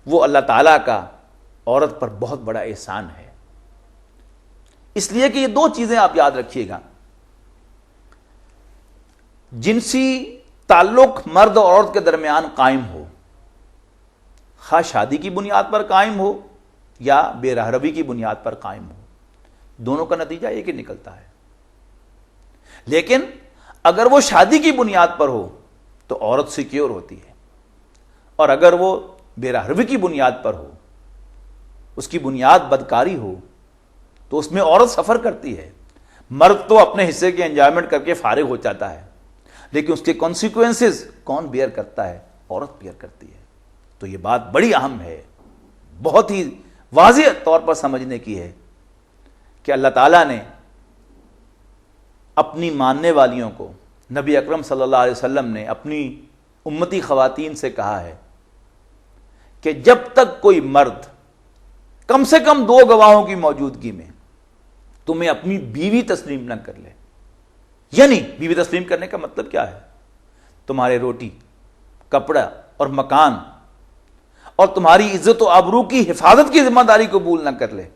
وہ اللہ تعالیٰ کا عورت پر بہت بڑا احسان ہے، اس لیے کہ یہ دو چیزیں آپ یاد رکھیے گا، جنسی تعلق مرد اور عورت کے درمیان قائم ہو، خواہ شادی کی بنیاد پر قائم ہو یا بے راہ روی کی بنیاد پر قائم ہو، دونوں کا نتیجہ ایک ہی نکلتا ہے۔ لیکن اگر وہ شادی کی بنیاد پر ہو تو عورت سیکیور ہوتی ہے، اور اگر وہ بے راہ روی کی بنیاد پر ہو، اس کی بنیاد بدکاری ہو، تو اس میں عورت سفر کرتی ہے۔ مرد تو اپنے حصے کی انجوائمنٹ کر کے فارغ ہو جاتا ہے، لیکن اس کے کانسیکوینسز کون بیئر کرتا ہے؟ عورت بیئر کرتی ہے۔ تو یہ بات بڑی اہم ہے، بہت ہی واضح طور پر سمجھنے کی ہے کہ اللہ تعالیٰ نے اپنی ماننے والیوں کو، نبی اکرم صلی اللہ علیہ وسلم نے اپنی امتی خواتین سے کہا ہے کہ جب تک کوئی مرد کم سے کم 2 گواہوں کی موجودگی میں تمہیں اپنی بیوی تسلیم نہ کر لے، یعنی بیوی تسلیم کرنے کا مطلب کیا ہے؟ تمہارے روٹی، کپڑا اور مکان اور تمہاری عزت و آبرو کی حفاظت کی ذمہ داری قبول نہ کر لے،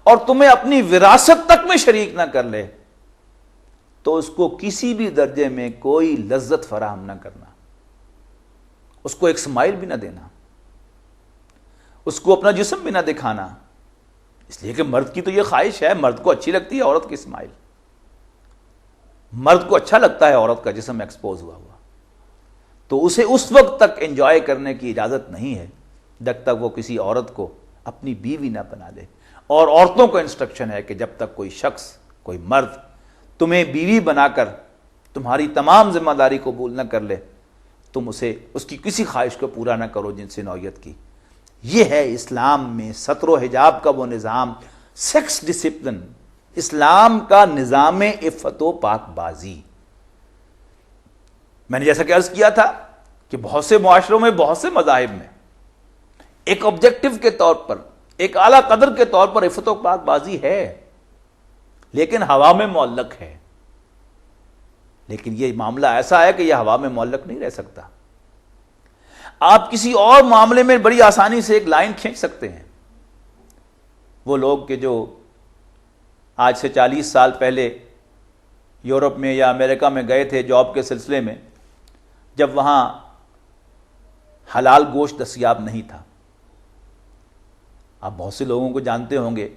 اور تمہیں اپنی وراثت تک میں شریک نہ کر لے، تو اس کو کسی بھی درجے میں کوئی لذت فراہم نہ کرنا، اس کو ایک اسمائل بھی نہ دینا، اس کو اپنا جسم بھی نہ دکھانا، اس لیے کہ مرد کی تو یہ خواہش ہے، مرد کو اچھی لگتی ہے عورت کی اسمائل، مرد کو اچھا لگتا ہے عورت کا جسم ایکسپوز ہوا ہوا، تو اسے اس وقت تک انجوائے کرنے کی اجازت نہیں ہے جب تک وہ کسی عورت کو اپنی بیوی نہ بنا دے۔ اور عورتوں کو انسٹرکشن ہے کہ جب تک کوئی شخص، کوئی مرد تمہیں بیوی بنا کر تمہاری تمام ذمہ داری قبول نہ کر لے، تم اس کی کسی خواہش کو پورا نہ کرو جنسی نوعیت کی۔ یہ ہے اسلام میں ستر و حجاب کا وہ نظام، سیکس ڈسپلن، اسلام کا نظام عفت و پاک بازی۔ میں نے جیسا کہ عرض کیا تھا کہ بہت سے معاشروں میں، بہت سے مذاہب میں ایک آبجیکٹو کے طور پر، ایک اعلیٰ قدر کے طور پر عفت و پاک بازی ہے، لیکن ہوا میں معلق ہے۔ لیکن یہ معاملہ ایسا ہے کہ یہ ہوا میں معلق نہیں رہ سکتا۔ آپ کسی اور معاملے میں بڑی آسانی سے ایک لائن کھینچ سکتے ہیں۔ وہ لوگ کہ جو آج سے 40 سال پہلے یورپ میں یا امریکہ میں گئے تھے جاب کے سلسلے میں، جب وہاں حلال گوشت دستیاب نہیں تھا، آپ بہت سے لوگوں کو جانتے ہوں گے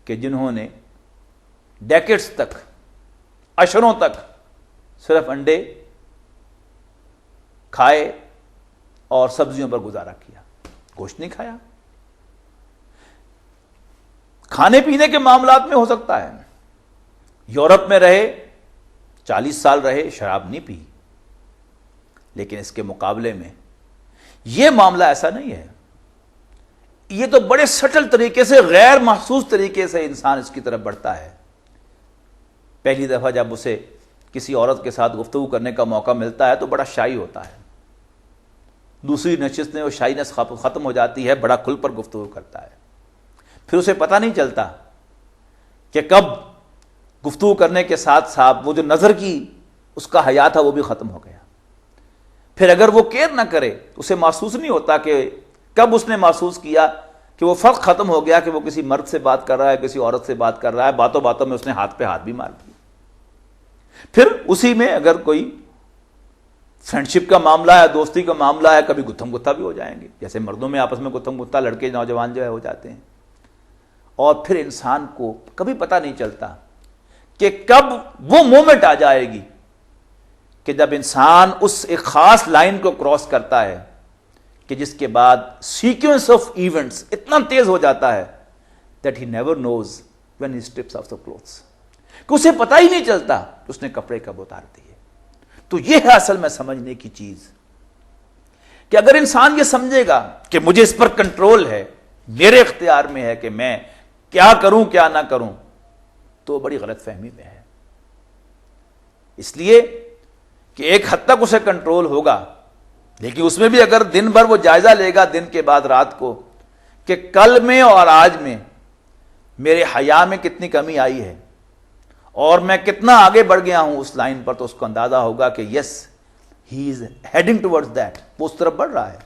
کہ جنہوں نے ڈیکیڈز تک، عشروں تک صرف انڈے کھائے اور سبزیوں پر گزارا کیا، گوشت نہیں کھایا۔ کھانے پینے کے معاملات میں ہو سکتا ہے یورپ میں رہے، 40 سال رہے، شراب نہیں پی، لیکن اس کے مقابلے میں یہ معاملہ ایسا نہیں ہے۔ یہ تو بڑے سٹل طریقے سے، غیر محسوس طریقے سے انسان اس کی طرف بڑھتا ہے۔ پہلی دفعہ جب اسے کسی عورت کے ساتھ گفتگو کرنے کا موقع ملتا ہے تو بڑا شائی ہوتا ہے، دوسری نشست میں وہ شائنس ختم ہو جاتی ہے، بڑا کھل پر گفتگو کرتا ہے، پھر اسے پتہ نہیں چلتا کہ کب گفتگو کرنے کے ساتھ ساتھ وہ جو نظر کی اس کا حیا تھا وہ بھی ختم ہو گیا۔ پھر اگر وہ کیئر نہ کرے اسے محسوس نہیں ہوتا کہ کب اس نے محسوس کیا کہ وہ فرق ختم ہو گیا کہ وہ کسی مرد سے بات کر رہا ہے، کسی عورت سے بات کر رہا ہے، باتوں باتوں میں اس نے ہاتھ پہ ہاتھ بھی مار دیا۔ پھر اسی میں اگر کوئی فرینڈشپ کا معاملہ ہے، دوستی کا معاملہ ہے، کبھی گتھم گتھا بھی ہو جائیں گے، جیسے مردوں میں آپس میں گتھم گتھا لڑکے نوجوان جو ہے ہو جاتے ہیں۔ اور پھر انسان کو کبھی پتہ نہیں چلتا کہ کب وہ مومنٹ آ جائے گی کہ جب انسان اس ایک خاص لائن کو کراس کرتا ہے کہ جس کے بعد سیکوینس آف ایونٹس اتنا تیز ہو جاتا ہے that he never knows when he strips off the clothes، کہ اسے پتہ ہی نہیں چلتا کہ اس نے کپڑے کب اتار دیے۔ تو یہ ہے اصل میں سمجھنے کی چیز کہ اگر انسان یہ سمجھے گا کہ مجھے اس پر کنٹرول ہے، میرے اختیار میں ہے کہ میں کیا کروں کیا نہ کروں، تو بڑی غلط فہمی میں ہے۔ اس لیے کہ ایک حد تک اسے کنٹرول ہوگا، لیکن اس میں بھی اگر دن بھر وہ جائزہ لے گا دن کے بعد رات کو کہ کل میں اور آج میں میرے حیا میں کتنی کمی آئی ہے اور میں کتنا آگے بڑھ گیا ہوں اس لائن پر، تو اس کو اندازہ ہوگا کہ یس ہی از ہیڈنگ ٹورڈز دیٹ، وہ اس طرف بڑھ رہا ہے۔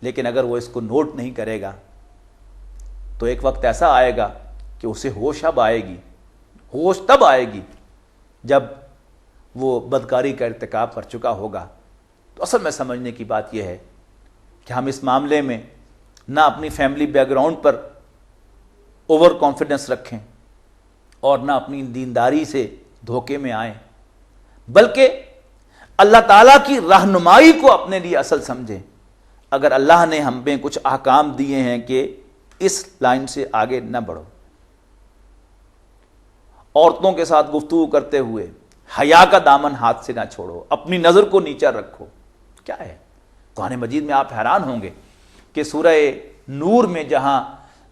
لیکن اگر وہ اس کو نوٹ نہیں کرے گا تو ایک وقت ایسا آئے گا کہ اسے ہوش اب آئے گی، ہوش تب آئے گی جب وہ بدکاری کا ارتکاب کر چکا ہوگا۔ تو اصل میں سمجھنے کی بات یہ ہے کہ ہم اس معاملے میں نہ اپنی فیملی بیک گراؤنڈ پر اوور کانفیڈنس رکھیں اور نہ اپنی دینداری سے دھوکے میں آئیں، بلکہ اللہ تعالیٰ کی رہنمائی کو اپنے لیے اصل سمجھیں۔ اگر اللہ نے ہمیں کچھ احکام دیے ہیں کہ اس لائن سے آگے نہ بڑھو، عورتوں کے ساتھ گفتگو کرتے ہوئے حیا کا دامن ہاتھ سے نہ چھوڑو، اپنی نظر کو نیچا رکھو، کیا ہے قرآن مجید میں آپ حیران ہوں گے کہ سورہ نور میں جہاں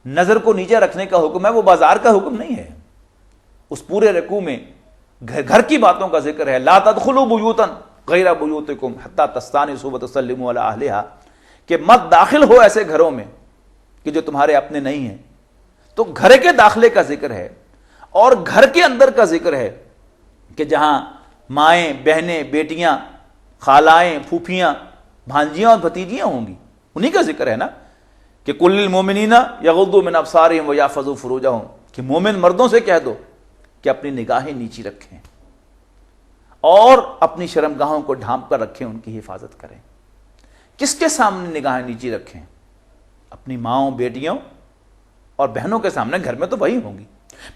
نظر کو نیچے رکھنے کا حکم ہے وہ بازار کا حکم نہیں ہے، اس پورے رکوع میں گھر کی باتوں کا ذکر ہے۔ لا تدخلوا بیوتا غیر بیوتکم حتی تستانسوا وتسلموا علی اہلہا، کہ مت داخل ہو ایسے گھروں میں کہ جو تمہارے اپنے نہیں ہیں۔ تو گھر کے داخلے کا ذکر ہے اور گھر کے اندر کا ذکر ہے کہ جہاں مائیں، بہنیں، بیٹیاں، خالائیں، پھوپھیاں، بھانجیاں اور بھتیجیاں ہوں گی، انہی کا ذکر ہے نا کہ کل للمؤمنین یغضوا من ابصارہم ویحفظوا فروجہم، کہ مومن مردوں سے کہہ دو کہ اپنی نگاہیں نیچی رکھیں اور اپنی شرمگاہوں کو ڈھانپ کر رکھیں، ان کی حفاظت کریں۔ کس کے سامنے نگاہیں نیچی رکھیں؟ اپنی ماؤں، بیٹیوں اور بہنوں کے سامنے، گھر میں تو وہی ہوں گی۔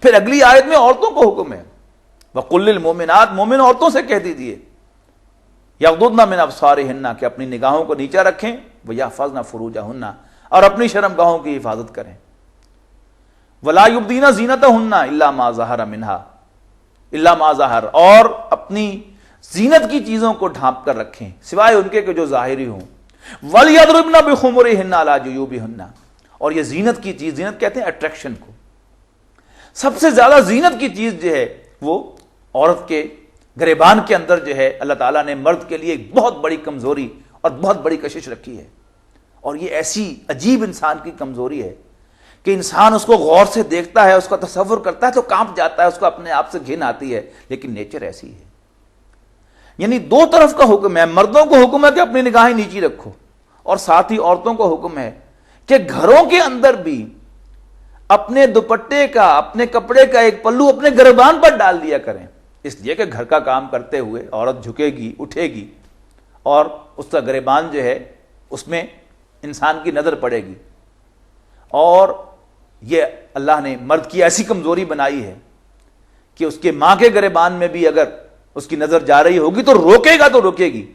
پھر اگلی آیت میں عورتوں کو حکم ہے، وَقُلْ لِلْمُؤْمِنَاتِ، مومن عورتوں سے کہہ دیجیے یغضضن من ابصارہن، کہ اپنی نگاہوں کو نیچا رکھیں، وَیحفظن فروجہن، اور اپنی شرمگاہوں کی حفاظت کریں۔ وَلَا يُبْدِينَ زِینَتَہن إِلَّا مَا ظَہَرَ مِنْهَا، إِلَّا مَا ظَہَر، اور اپنی زینت کی چیزوں کو ڈھانپ کر رکھیں سوائے ان کے کہ جو ظاہری ہوں۔ وَلْيَضْرِبْنَ بِخُمُرِهِنَّ عَلَى جُيُوبِهِنَّ، اور یہ زینت کی چیز، زینت کہتے ہیں اٹریکشن کو، سب سے زیادہ زینت کی چیز جو ہے وہ عورت کے گریبان کے اندر جو ہے اللہ تعالیٰ نے مرد کے لیے ایک بہت بڑی کمزوری اور بہت بڑی کشش رکھی ہے، اور یہ ایسی عجیب انسان کی کمزوری ہے کہ انسان اس کو غور سے دیکھتا ہے، اس کا تصور کرتا ہے تو کانپ جاتا ہے، اس کو اپنے آپ سے گھن آتی ہے، لیکن نیچر ایسی ہے۔ یعنی دو طرف کا حکم ہے، مردوں کو حکم ہے کہ اپنی نگاہیں نیچی رکھو، اور ساتھ ہی عورتوں کو حکم ہے کہ گھروں کے اندر بھی اپنے دوپٹے کا، اپنے کپڑے کا ایک پلو اپنے گریبان پر ڈال دیا کریں، اس لیے کہ گھر کا کام کرتے ہوئے عورت جھکے گی، اٹھے گی، اور اس کا گریبان جو ہے اس میں انسان کی نظر پڑے گی۔ اور یہ اللہ نے مرد کی ایسی کمزوری بنائی ہے کہ اس کے ماں کے گریبان میں بھی اگر اس کی نظر جا رہی ہوگی تو روکے گا تو روکے گی،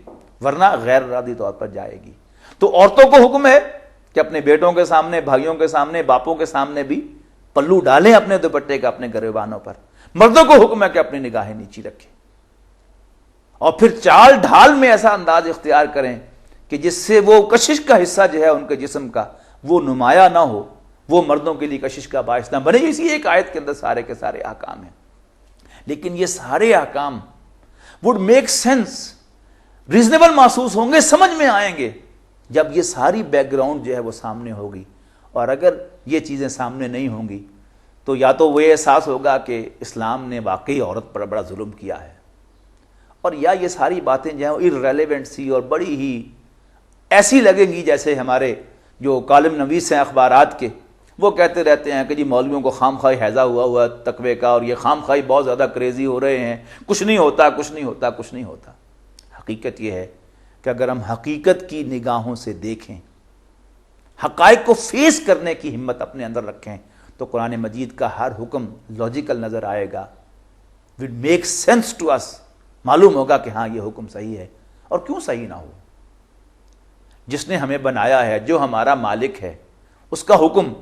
ورنہ غیر ارادی طور پر جائے گی۔ تو عورتوں کو حکم ہے کہ اپنے بیٹوں کے سامنے، بھائیوں کے سامنے، باپوں کے سامنے بھی پلو ڈالیں اپنے دوپٹے کا اپنے گریبانوں پر۔ مردوں کو حکم ہے کہ اپنی نگاہیں نیچی رکھیں، اور پھر چال ڈھال میں ایسا انداز اختیار کریں کہ جس سے وہ کشش کا حصہ جو ہے ان کے جسم کا وہ نمایاں نہ ہو، وہ مردوں کے لیے کشش کا باعث نہ بنے۔ اسی ایک آیت کے اندر سارے کے سارے احکام ہیں، لیکن یہ سارے احکام would make sense، ریزنیبل محسوس ہوں گے، سمجھ میں آئیں گے جب یہ ساری بیک گراؤنڈ جو ہے وہ سامنے ہوگی۔ اور اگر یہ چیزیں سامنے نہیں ہوں گی تو یا تو وہ احساس ہوگا کہ اسلام نے واقعی عورت پر بڑا ظلم کیا ہے، اور یا یہ ساری باتیں جو ہیں irrelevant سی اور بڑی ہی ایسی لگیں گی جیسے ہمارے جو کالم نویس ہیں اخبارات کے، وہ کہتے رہتے ہیں کہ جی مولویوں کو خام خواہ ہیضہ ہوا تقوی کا، اور یہ خام خواہ بہت زیادہ کریزی ہو رہے ہیں، کچھ نہیں ہوتا، کچھ نہیں ہوتا، کچھ نہیں ہوتا۔ حقیقت یہ ہے کہ اگر ہم حقیقت کی نگاہوں سے دیکھیں، حقائق کو فیس کرنے کی ہمت اپنے اندر رکھیں، تو قرآن مجید کا ہر حکم لاجیکل نظر آئے گا، will make sense to us، معلوم ہوگا کہ ہاں یہ حکم صحیح ہے، اور کیوں صحیح نہ ہو؟ جس نے ہمیں بنایا ہے، جو ہمارا مالک ہے، اس کا حکم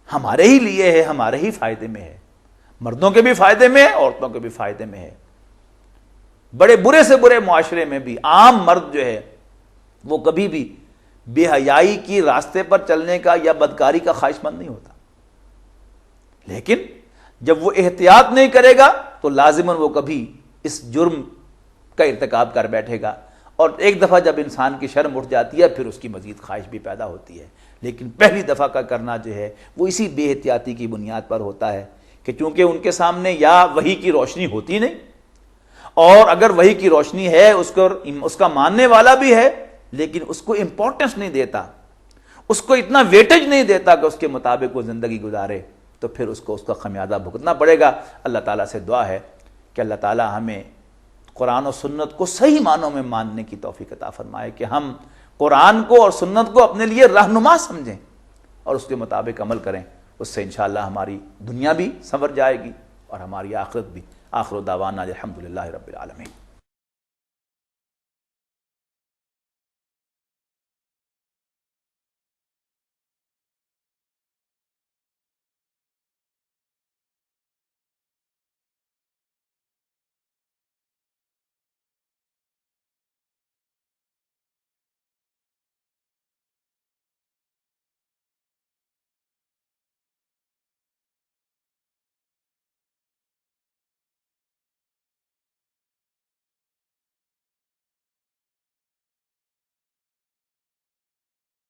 ہمارے ہی لیے ہے، ہمارے ہی فائدے میں ہے، مردوں کے بھی فائدے میں ہے، عورتوں کے بھی فائدے میں ہے۔ بڑے برے سے برے معاشرے میں بھی عام مرد جو ہے وہ کبھی بھی بے حیائی کی راستے پر چلنے کا یا بدکاری کا خواہش مند نہیں ہوتا، لیکن جب وہ احتیاط نہیں کرے گا تو لازماً وہ کبھی اس جرم کا ارتکاب کر بیٹھے گا، اور ایک دفعہ جب انسان کی شرم اٹھ جاتی ہے پھر اس کی مزید خواہش بھی پیدا ہوتی ہے۔ لیکن پہلی دفعہ کا کرنا جو ہے وہ اسی بے احتیاطی کی بنیاد پر ہوتا ہے کہ چونکہ ان کے سامنے یا وحی کی روشنی ہوتی نہیں، اور اگر وحی کی روشنی ہے اس کا ماننے والا بھی ہے لیکن اس کو امپورٹنس نہیں دیتا، اس کو اتنا ویٹیج نہیں دیتا کہ اس کے مطابق وہ زندگی گزارے، تو پھر اس کا خمیازہ بھگتنا پڑے گا۔ اللہ تعالیٰ سے دعا ہے کہ اللہ تعالیٰ ہمیں قرآن و سنت کو صحیح معنوں میں ماننے کی توفیق عطا فرمائے، کہ ہم قرآن کو اور سنت کو اپنے لیے رہنما سمجھیں اور اس کے مطابق عمل کریں۔ اس سے انشاءاللہ ہماری دنیا بھی سنور جائے گی اور ہماری آخرت بھی۔ آخر دعوانا الحمدللہ رب العالمین۔